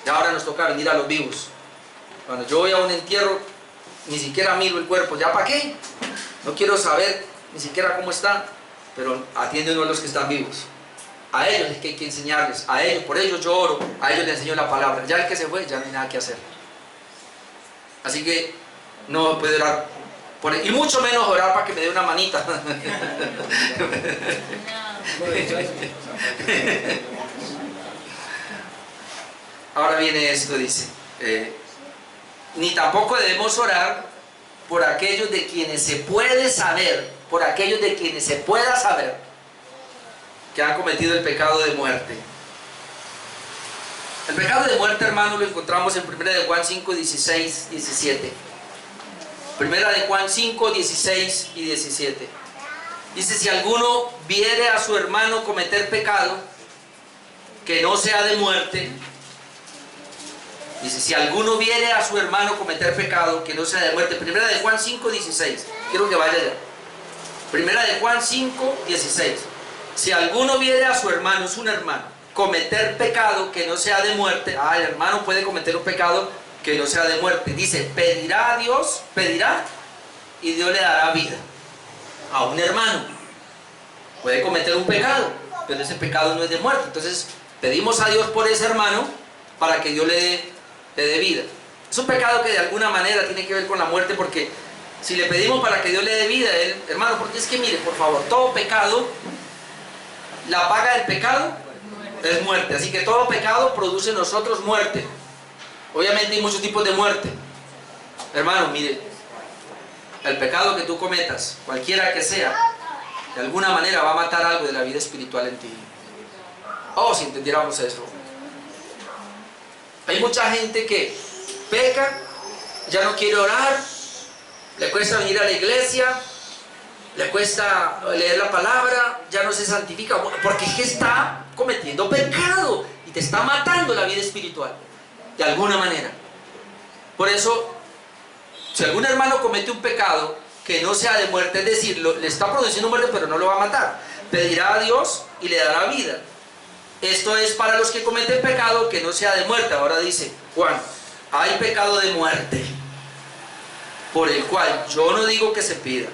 [SPEAKER 1] Y ahora nos toca venir a los vivos. Cuando yo voy a un entierro, ni siquiera miro el cuerpo. ¿Ya para qué? No quiero saber ni siquiera cómo está, pero atiende uno a los que están vivos. A ellos es que hay que enseñarles, a ellos, por ellos yo oro, a ellos les enseño la palabra. Ya el que se fue, ya no hay nada que hacer. Así que no puede orar por él, y mucho menos orar para que me dé una manita. Ahora viene esto, dice, ni tampoco debemos orar por aquellos de quienes se puede saber, por aquellos de quienes se pueda saber que han cometido el pecado de muerte. El pecado de muerte, hermano, lo encontramos en 1 de Juan 5, 16, 17. 1 de Juan 5, 16 y 17. Dice, si alguno viere a su hermano cometer pecado, que no sea de muerte. Dice, si alguno viere a su hermano cometer pecado, que no sea de muerte. 1 de Juan 5, 16. Quiero que vaya allá. 1 de Juan 5, 16. Si alguno viere a su hermano, es un hermano, cometer pecado que no sea de muerte. El hermano puede cometer un pecado que no sea de muerte. Dice, pedirá a Dios, pedirá, y Dios le dará vida. A un hermano puede cometer un pecado, pero ese pecado no es de muerte. Entonces pedimos a Dios por ese hermano para que Dios le dé vida. Es un pecado que de alguna manera tiene que ver con la muerte, porque si le pedimos para que Dios le dé vida, hermano, porque es que mire, por favor, todo pecado, la paga del pecado es muerte. Así que todo pecado produce en nosotros muerte. Obviamente hay muchos tipos de muerte. Hermano, mire, el pecado que tú cometas, cualquiera que sea, de alguna manera va a matar algo de la vida espiritual en ti. Oh, si entendiéramos eso. Hay mucha gente que peca, ya no quiere orar, le cuesta venir a la iglesia, le cuesta leer la palabra, ya no se santifica, porque es que está cometiendo pecado y te está matando la vida espiritual, de alguna manera. Por eso, si algún hermano comete un pecado que no sea de muerte, es decir, le está produciendo muerte pero no lo va a matar, pedirá a Dios y le dará vida. Esto es para los que cometen pecado que no sea de muerte. Ahora dice Juan, hay pecado de muerte, por el cual yo no digo que se pida.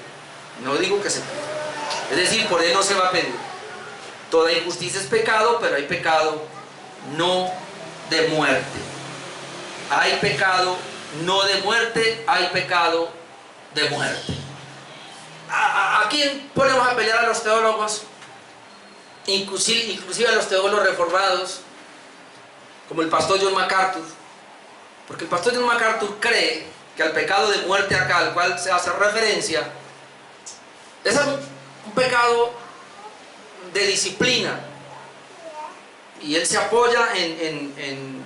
[SPEAKER 1] No digo que se pida. Es decir, por él no se va a pedir. Toda injusticia es pecado, pero hay pecado no de muerte. Hay pecado no de muerte, hay pecado de muerte. ¿A quién ponemos a pelear? A los teólogos, inclusive a los teólogos reformados, como el pastor John MacArthur, porque el pastor John MacArthur cree que al pecado de muerte acá, al cual se hace referencia, es un pecado de disciplina, y él se apoya en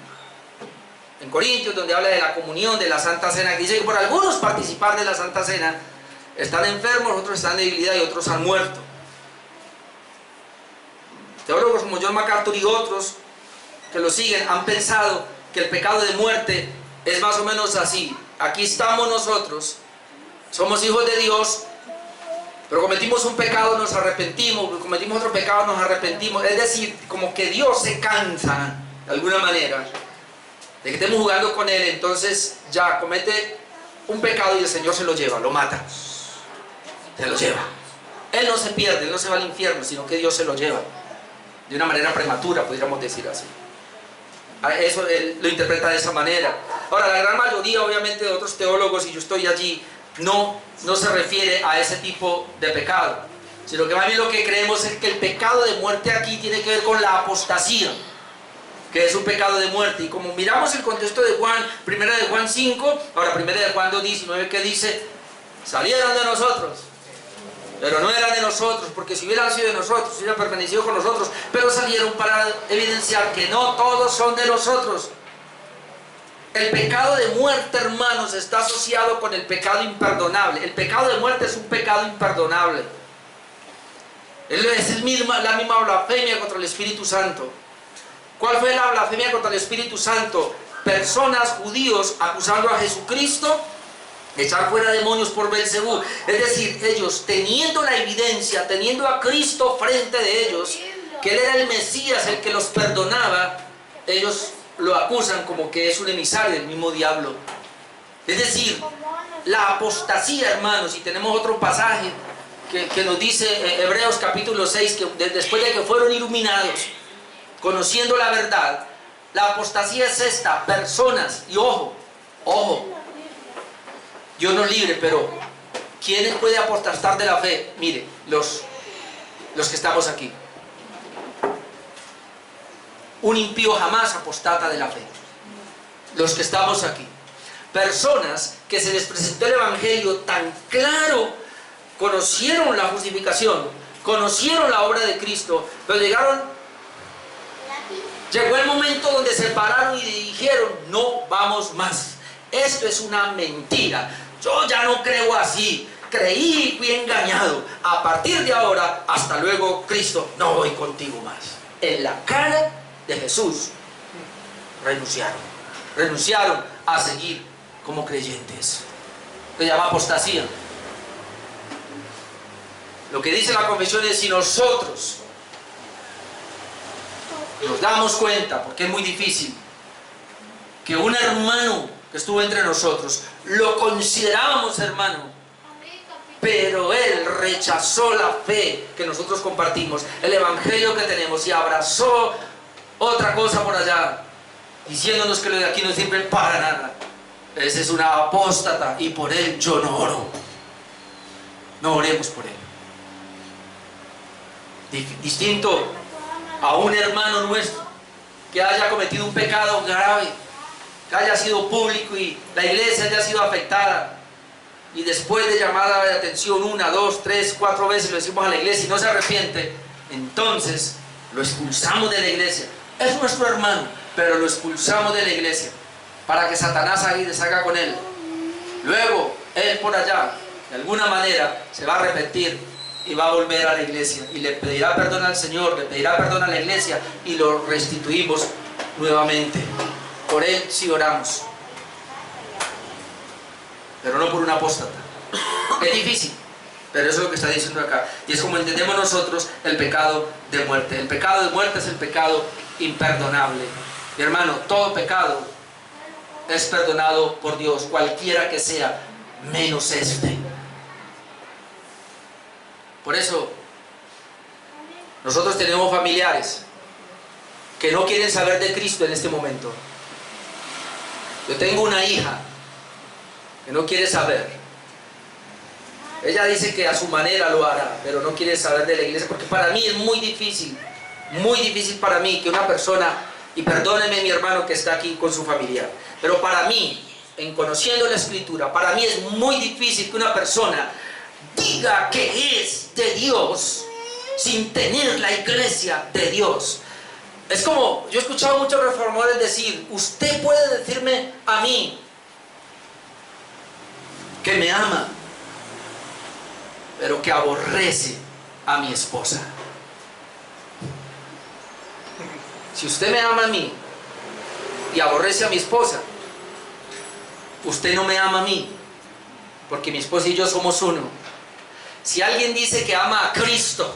[SPEAKER 1] Corintios, donde habla de la comunión, de la Santa Cena, que dice que por algunos participar de la Santa Cena están enfermos, otros están en debilidad y otros han muerto. Teólogos como John MacArthur y otros que lo siguen han pensado que el pecado de muerte es más o menos así: aquí estamos nosotros, somos hijos de Dios, pero cometimos un pecado, nos arrepentimos, cometimos otro pecado, nos arrepentimos. Es decir, como que Dios se cansa, de alguna manera, de que estemos jugando con Él. Entonces ya comete un pecado y el Señor se lo lleva, lo mata, se lo lleva. Él no se pierde, Él no se va al infierno, sino que Dios se lo lleva de una manera prematura, podríamos decir así. Eso Él lo interpreta de esa manera. Ahora, la gran mayoría, obviamente, de otros teólogos, y yo estoy allí, no se refiere a ese tipo de pecado, sino que más bien lo que creemos es que el pecado de muerte aquí tiene que ver con la apostasía, que es un pecado de muerte. Y como miramos el contexto de Juan, primera de Juan 5, ahora primera de Juan 2:19, que dice: salieron de nosotros, pero no eran de nosotros, porque si hubieran sido de nosotros, hubieran permanecido con nosotros, pero salieron para evidenciar que no todos son de nosotros. El pecado de muerte, hermanos, está asociado con el pecado imperdonable. El pecado de muerte es un pecado imperdonable. Es la misma blasfemia contra el Espíritu Santo. ¿Cuál fue la blasfemia contra el Espíritu Santo? Personas, judíos, acusando a Jesucristo de echar fuera demonios por Belcebú. Es decir, ellos teniendo la evidencia, teniendo a Cristo frente de ellos, que Él era el Mesías, el que los perdonaba, ellos lo acusan como que es un emisario del mismo diablo. Es decir, la apostasía, hermanos, y tenemos otro pasaje que nos dice Hebreos capítulo 6, que después de que fueron iluminados, conociendo la verdad, la apostasía es esta: personas, y ojo, Dios nos libre, pero ¿quién puede apostatar de la fe? Mire, los que estamos aquí. Un impío jamás apostata de la fe. Los que estamos aquí. Personas que se les presentó el Evangelio tan claro, conocieron la justificación, conocieron la obra de Cristo, pero llegó el momento donde se pararon y dijeron: no vamos más. Esto es una mentira. Yo ya no creo así. Creí y fui engañado. A partir de ahora, hasta luego, Cristo, no voy contigo más. En la cara de Jesús renunciaron a seguir como creyentes. Se llama apostasía. Lo que dice la confesión es: si nosotros nos damos cuenta, porque es muy difícil, que un hermano que estuvo entre nosotros lo considerábamos hermano, pero él rechazó la fe que nosotros compartimos, el evangelio que tenemos, y abrazó otra cosa por allá, diciéndonos que lo de aquí no sirve para nada. Ese es una apóstata, y por él yo no oro. No oremos por él. Distinto a un hermano nuestro que haya cometido un pecado grave, que haya sido público y la iglesia haya sido afectada, y después de llamada de atención 1, 2, 3, 4 veces lo decimos a la iglesia y no se arrepiente, entonces lo expulsamos de la iglesia. Es nuestro hermano, pero lo expulsamos de la iglesia para que Satanás ahí salga con él. Luego él por allá de alguna manera se va a arrepentir y va a volver a la iglesia y le pedirá perdón al Señor, le pedirá perdón a la iglesia, y lo restituimos nuevamente. Por él sí oramos, pero no por un apóstata. Es difícil, pero eso es lo que está diciendo acá, y es como entendemos nosotros el pecado de muerte. El pecado de muerte es el pecado imperdonable. Mi hermano, todo pecado es perdonado por Dios, cualquiera que sea, menos este. Por eso nosotros tenemos familiares que no quieren saber de Cristo en este momento. Yo tengo una hija que no quiere saber. Ella dice que a su manera lo hará, pero no quiere saber de la iglesia, porque para mí es muy difícil para mí que una persona, y perdóneme mi hermano que está aquí con su familiar, pero para mí, en conociendo la Escritura, para mí es muy difícil que una persona diga que es de Dios sin tener la iglesia de Dios. Es como, yo he escuchado a muchos reformadores decir: usted puede decirme a mí que me ama, pero que aborrece a mi esposa. Si usted me ama a mí y aborrece a mi esposa, usted no me ama a mí, porque mi esposa y yo somos uno. Si alguien dice que ama a Cristo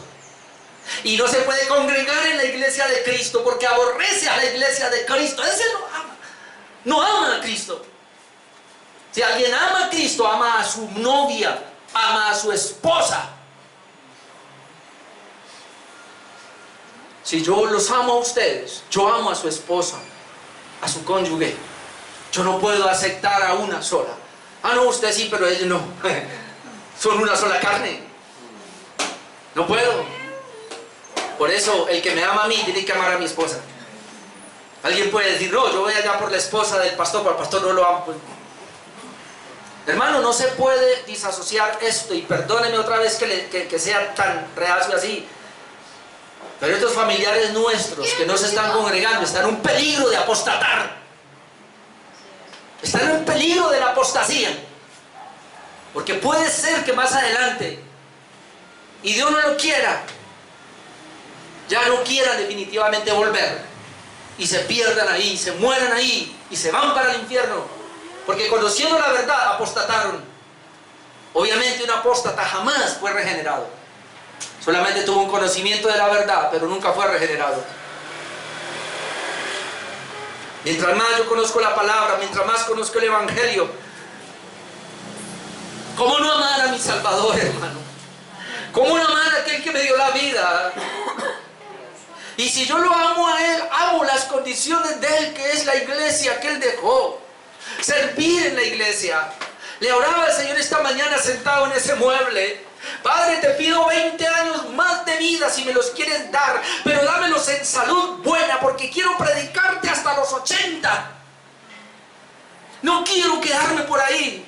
[SPEAKER 1] y no se puede congregar en la iglesia de Cristo porque aborrece a la iglesia de Cristo, ese no ama a Cristo. Si alguien ama a Cristo, ama a su novia, ama a su esposa. Si yo los amo a ustedes, yo amo a su esposa, a su cónyuge. Yo no puedo aceptar a una sola. Ah, no, usted sí, pero ellos no. Son una sola carne. No puedo. Por eso, el que me ama a mí tiene que amar a mi esposa. Alguien puede decir, no, yo voy allá por la esposa del pastor, pero el pastor no lo ama. Pues, hermano, no se puede disasociar esto, y perdóneme otra vez que sea tan reacio así. Pero estos familiares nuestros que no se están congregando están en un peligro de apostatar. Están en peligro de la apostasía, porque puede ser que más adelante, y Dios no lo quiera, ya no quieran definitivamente volver y se pierdan ahí, se mueran ahí y se van para el infierno, porque conociendo la verdad apostataron. Obviamente un apóstata jamás fue regenerado, solamente tuvo un conocimiento de la verdad, pero nunca fue regenerado. Mientras más yo conozco la palabra, mientras más conozco el evangelio, ¿cómo no amar a mi Salvador, hermano? ¿Cómo no amar a aquel que me dio la vida? Y si yo lo amo a Él, amo las condiciones de Él, que es la iglesia que Él dejó. Servir en la iglesia. Le oraba al Señor esta mañana sentado en ese mueble. Padre, te pido 20 años más de vida si me los quieres dar, pero dámelos en salud buena, porque quiero predicarte hasta los 80. No quiero quedarme por ahí.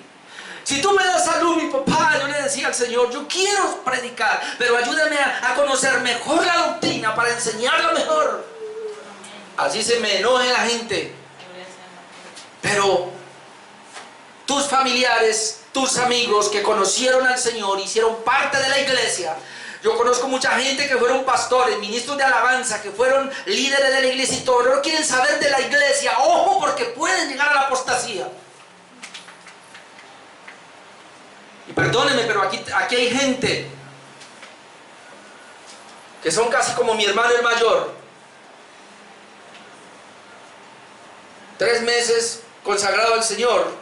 [SPEAKER 1] Si tú me das salud, mi papá, yo le decía al Señor, yo quiero predicar, pero ayúdame a conocer mejor la doctrina para enseñarla mejor. Así se me enoje la gente. Pero tus familiares, tus amigos que conocieron al Señor, hicieron parte de la iglesia. Yo conozco mucha gente que fueron pastores, ministros de alabanza, que fueron líderes de la iglesia y todo. No quieren saber de la iglesia. Ojo, porque pueden llegar a la apostasía. Y perdónenme, pero aquí hay gente que son casi como mi hermano el mayor. 3 meses consagrado al Señor,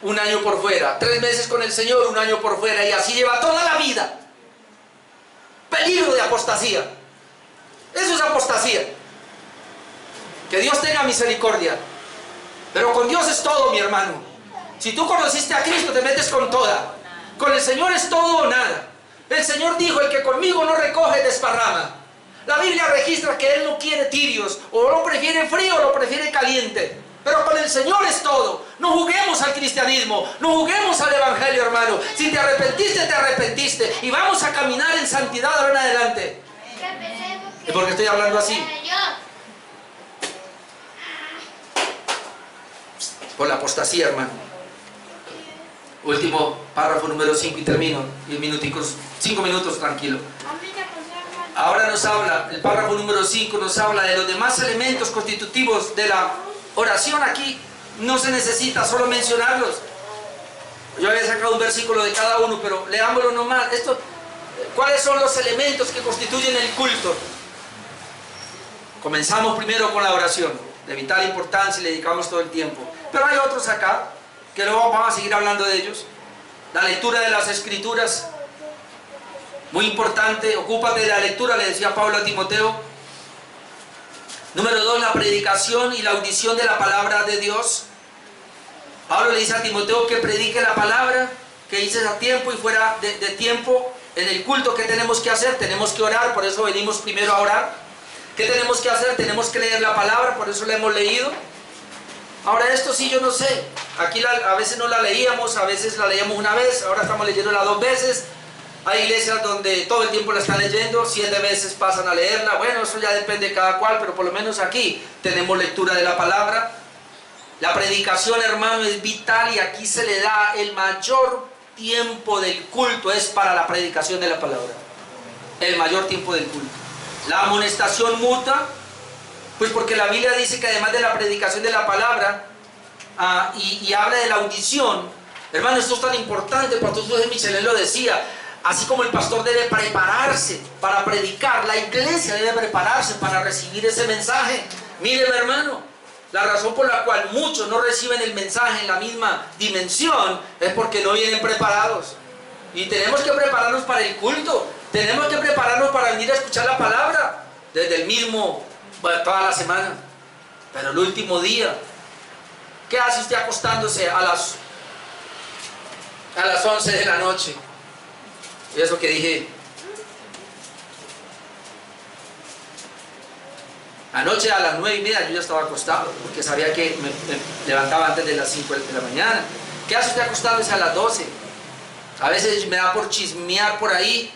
[SPEAKER 1] 1 año por fuera. 3 meses con el Señor, 1 año por fuera. Y así lleva toda la vida. Peligro de apostasía. Eso es apostasía. Que Dios tenga misericordia. Pero con Dios es todo, mi hermano. Si tú conociste a Cristo, te metes con toda. Con el Señor es todo o nada. El Señor dijo, el que conmigo no recoge, desparrama. La Biblia registra que Él no quiere tibios. O lo prefiere frío o lo prefiere caliente. Pero con el Señor es todo. No juguemos al cristianismo, no juguemos al evangelio, hermano. Si te arrepentiste, te arrepentiste. Y vamos a caminar en santidad ahora en adelante. ¿Y por qué estoy hablando así? Por la apostasía, hermano. Último párrafo número 5 y termino. 10 minuticos, 5 minutos, tranquilo. Ahora nos habla, el párrafo número 5 nos habla de los demás elementos constitutivos de la oración. Aquí no se necesita solo mencionarlos. Yo había sacado un versículo de cada uno, pero leámoslo nomás. ¿Cuáles son los elementos que constituyen el culto? Comenzamos primero con la oración, de vital importancia, y le dedicamos todo el tiempo. Pero hay otros acá, que luego vamos a seguir hablando de ellos. La lectura de las Escrituras, muy importante. Ocúpate de la lectura, le decía Pablo a Timoteo. Número 2, la predicación y la audición de la palabra de Dios. Pablo le dice a Timoteo que predique la palabra, que dices a tiempo y fuera de tiempo. En el culto, ¿qué tenemos que hacer? Tenemos que orar, por eso venimos primero a orar. ¿Qué tenemos que hacer? Tenemos que leer la palabra, por eso la hemos leído. Ahora esto sí yo no sé. Aquí a veces no la leíamos, a veces la leíamos una vez, ahora estamos leyéndola 2 veces. Hay iglesias donde todo el tiempo la están leyendo, 7 veces pasan a leerla. Bueno, eso ya depende de cada cual, pero por lo menos aquí tenemos lectura de la palabra. La predicación, hermano, es vital, y aquí se le da el mayor tiempo del culto, es para la predicación de la palabra. El mayor tiempo del culto. La amonestación mutua, pues porque la Biblia dice que además de la predicación de la palabra, y habla de la audición. Hermano, esto es tan importante. El pastor José Michelén lo decía. Así como el pastor debe prepararse para predicar, la iglesia debe prepararse para recibir ese mensaje. Míreme, hermano, la razón por la cual muchos no reciben el mensaje en la misma dimensión es porque no vienen preparados. Y tenemos que prepararnos para el culto. Tenemos que prepararnos para venir a escuchar la palabra desde el mismo, toda la semana. Pero el último día, ¿qué hace usted acostándose a las 11 de la noche? Y eso que dije anoche a las 9:30 yo ya estaba acostado, porque sabía que me levantaba antes de las 5 de la mañana. ¿Qué hace usted acostándose a las 12? A veces me da por chismear por ahí.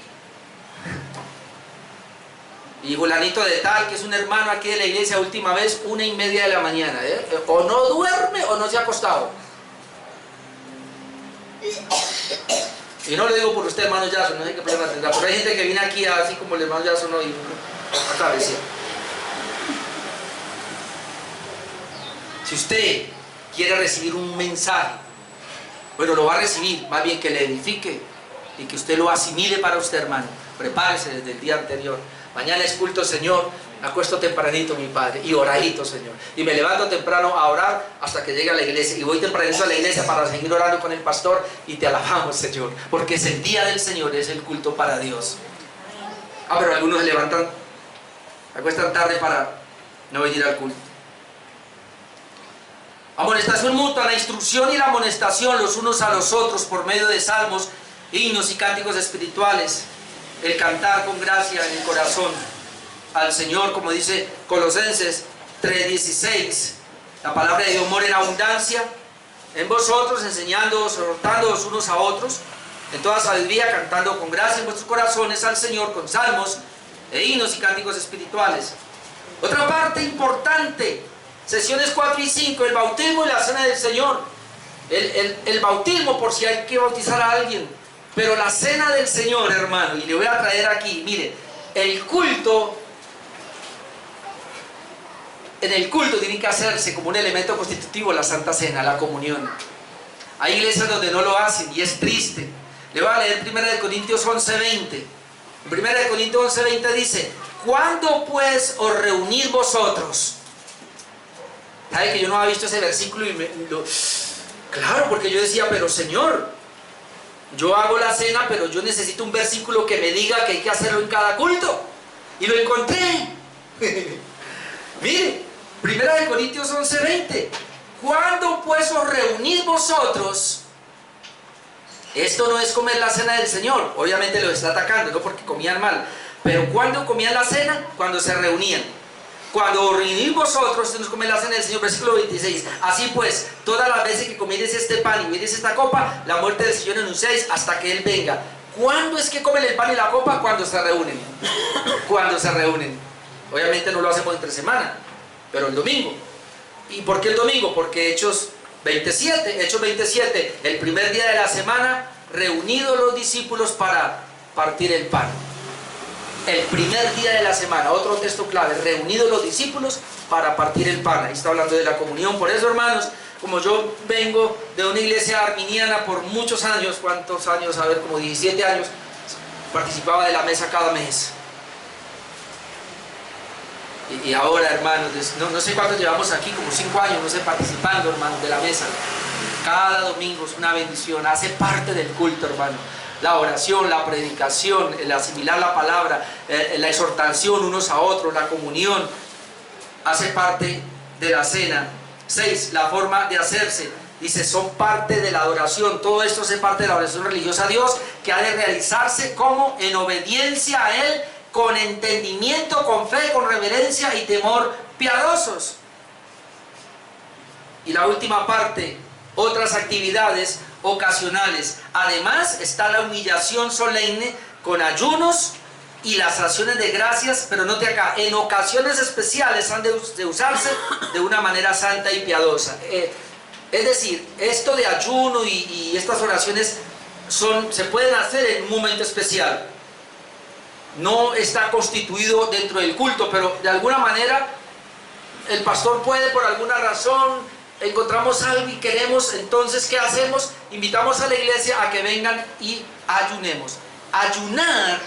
[SPEAKER 1] Y fulanito de tal, que es un hermano aquí de la iglesia, última vez 1:30 de la mañana, o no duerme o no se ha acostado. Y no lo digo por usted, hermano Yaso, no sé qué problema tendrá, pero hay gente que viene aquí así como el hermano Yaso, no, y a cabecear. Si usted quiere recibir un mensaje, bueno, lo va a recibir, más bien que le edifique y que usted lo asimile para usted, hermano. Prepárese desde el día anterior. Mañana es culto, Señor. Me acuesto tempranito, mi Padre, y oradito, Señor. Y me levanto temprano a orar hasta que llegue a la iglesia. Y voy tempranito a la iglesia para seguir orando con el pastor. Y te alabamos, Señor, porque es el día del Señor, es el culto para Dios. Pero algunos se levantan, acuestan tarde para no venir al culto. Amonestación mutua, la instrucción y la amonestación los unos a los otros por medio de salmos, himnos y cánticos espirituales. El cantar con gracia en el corazón al Señor, como dice Colosenses 3:16. La palabra de Dios mora en abundancia en vosotros, enseñándoos, exhortándoos unos a otros, en toda sabiduría, cantando con gracia en vuestros corazones al Señor con salmos e himnos y cánticos espirituales. Otra parte importante, sesiones 4 y 5, el bautismo y la cena del Señor. El bautismo, por si hay que bautizar a alguien, pero la cena del Señor, hermano, y le voy a traer aquí, mire, el culto, en el culto tiene que hacerse como un elemento constitutivo la Santa Cena, la comunión. Hay iglesias donde no lo hacen y es triste. Le voy a leer 1 Corintios 11:20. En 1 Corintios 11:20 dice: ¿cuándo pues os reunís vosotros? ¿Sabe que yo no había visto ese versículo? Claro, porque yo decía, pero Señor, yo hago la cena, pero yo necesito un versículo que me diga que hay que hacerlo en cada culto. Y lo encontré. Mire, 1 Corintios 11:20. ¿Cuándo pues os reunís vosotros? Esto no es comer la cena del Señor. Obviamente lo está atacando, no porque comían mal. Pero ¿cuándo comían la cena? Cuando se reunían. Cuando os reunís vosotros, esto no es comer la cena del Señor. Versículo 26. Así pues, todas las veces que comieres este pan y bebieres esta copa, la muerte del Señor anunciáis hasta que Él venga. ¿Cuándo es que comen el pan y la copa? Cuando se reúnen. Cuando se reúnen. Obviamente no lo hacemos entre semana, pero el domingo. ¿Y por qué el domingo? Porque Hechos 27, el primer día de la semana, reunidos los discípulos para partir el pan. El primer día de la semana, otro texto clave, reunidos los discípulos para partir el pan. Ahí está hablando de la comunión. Por eso, hermanos, como yo vengo de una iglesia arminiana por muchos años, ¿cuántos años? A ver, como 17 años, participaba de la mesa cada mes. Y ahora, hermanos, no sé cuántos llevamos aquí, como 5 años, no sé, participando, hermanos, de la mesa. Cada domingo es una bendición, hace parte del culto, hermano. La oración, la predicación, el asimilar la palabra, la exhortación unos a otros, la comunión, hace parte de la cena. 6, la forma de hacerse. Dice, son parte de la adoración. Todo esto hace parte de la oración religiosa a Dios, que ha de realizarse como en obediencia a Él, con entendimiento, con fe, con reverencia y temor piadosos. Y la última parte, otras actividades ocasionales. Además está la humillación solemne con ayunos y las acciones de gracias, pero note acá, en ocasiones especiales han de usarse de una manera santa y piadosa. Es decir, esto de ayuno y estas oraciones se pueden hacer en un momento especial. No está constituido dentro del culto, pero de alguna manera el pastor puede, por alguna razón, encontramos algo y queremos, entonces ¿qué hacemos? Invitamos a la iglesia a que vengan y ayunemos. Ayunar,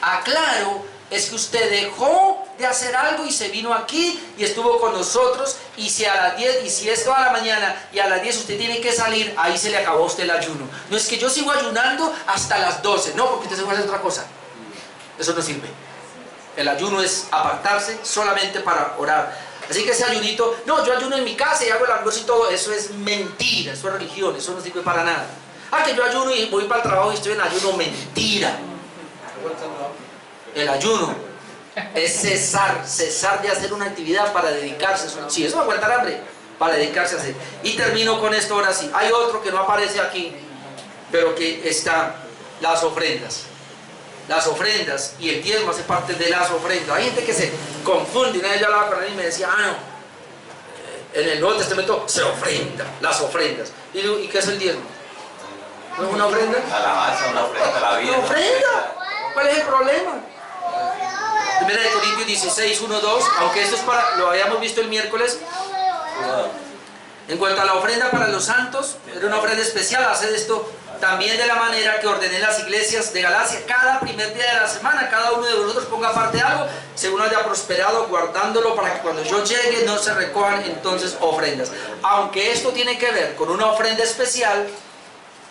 [SPEAKER 1] aclaro, es que usted dejó de hacer algo y se vino aquí y estuvo con nosotros, y si a las 10, y si es toda la mañana y a las 10 usted tiene que salir, ahí se le acabó a usted el ayuno. No es que yo sigo ayunando hasta las 12, no, porque usted se va a hacer otra cosa. Eso no sirve. El ayuno es apartarse solamente para orar. Así que ese ayunito, no, yo ayuno en mi casa y hago el almuerzo y todo, eso es mentira, eso es religión, eso no sirve para nada. Ah, que yo ayuno y voy para el trabajo y estoy en ayuno, mentira. El ayuno es cesar de hacer una actividad para dedicarse. Sí, eso va a aguantar hambre, para dedicarse a hacer. Y termino con esto ahora sí. Hay otro que no aparece aquí, pero que está, las ofrendas. Las ofrendas y el diezmo hace parte de las ofrendas. Hay gente que se confunde. Una vez yo hablaba con él y me decía, no, en el Nuevo Testamento se ofrenda, las ofrendas. ¿Y qué es el diezmo? ¿No es una ofrenda?
[SPEAKER 2] Alabanza, una ofrenda a la vida.
[SPEAKER 1] ¿Una ofrenda? ¿Cuál es el problema? Primera de Corintios 16, 1, 2, aunque esto es para, lo habíamos visto el miércoles. En cuanto a la ofrenda para los santos, era una ofrenda especial. Hacer esto también de la manera que ordené las iglesias de Galacia. Cada primer día de la semana, cada uno de vosotros ponga aparte de algo, según haya prosperado, guardándolo para que cuando yo llegue no se recojan entonces ofrendas. Aunque esto tiene que ver con una ofrenda especial,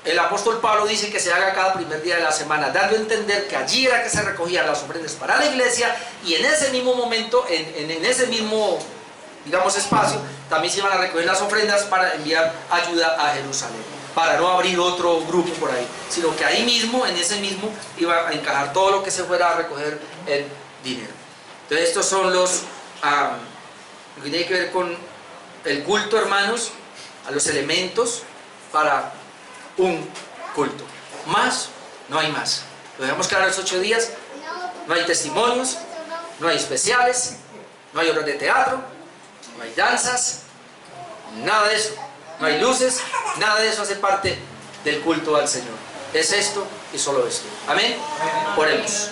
[SPEAKER 1] el apóstol Pablo dice que se haga cada primer día de la semana, dando a entender que allí era que se recogían las ofrendas para la iglesia, y en ese mismo momento, en ese mismo, digamos, espacio, también se iban a recoger las ofrendas para enviar ayuda a Jerusalén, para no abrir otro grupo por ahí, sino que ahí mismo, en ese mismo, iba a encajar todo lo que se fuera a recoger en dinero. Entonces estos son los, lo que tiene que ver con el culto, hermanos, a los elementos para un culto. Más, no hay más. Lo dejamos claro los 8 días. No hay testimonios, no hay especiales, no hay obras de teatro, no hay danzas, nada de eso. No hay luces, nada de eso hace parte del culto al Señor. Es esto y solo esto. Amén. Oremos.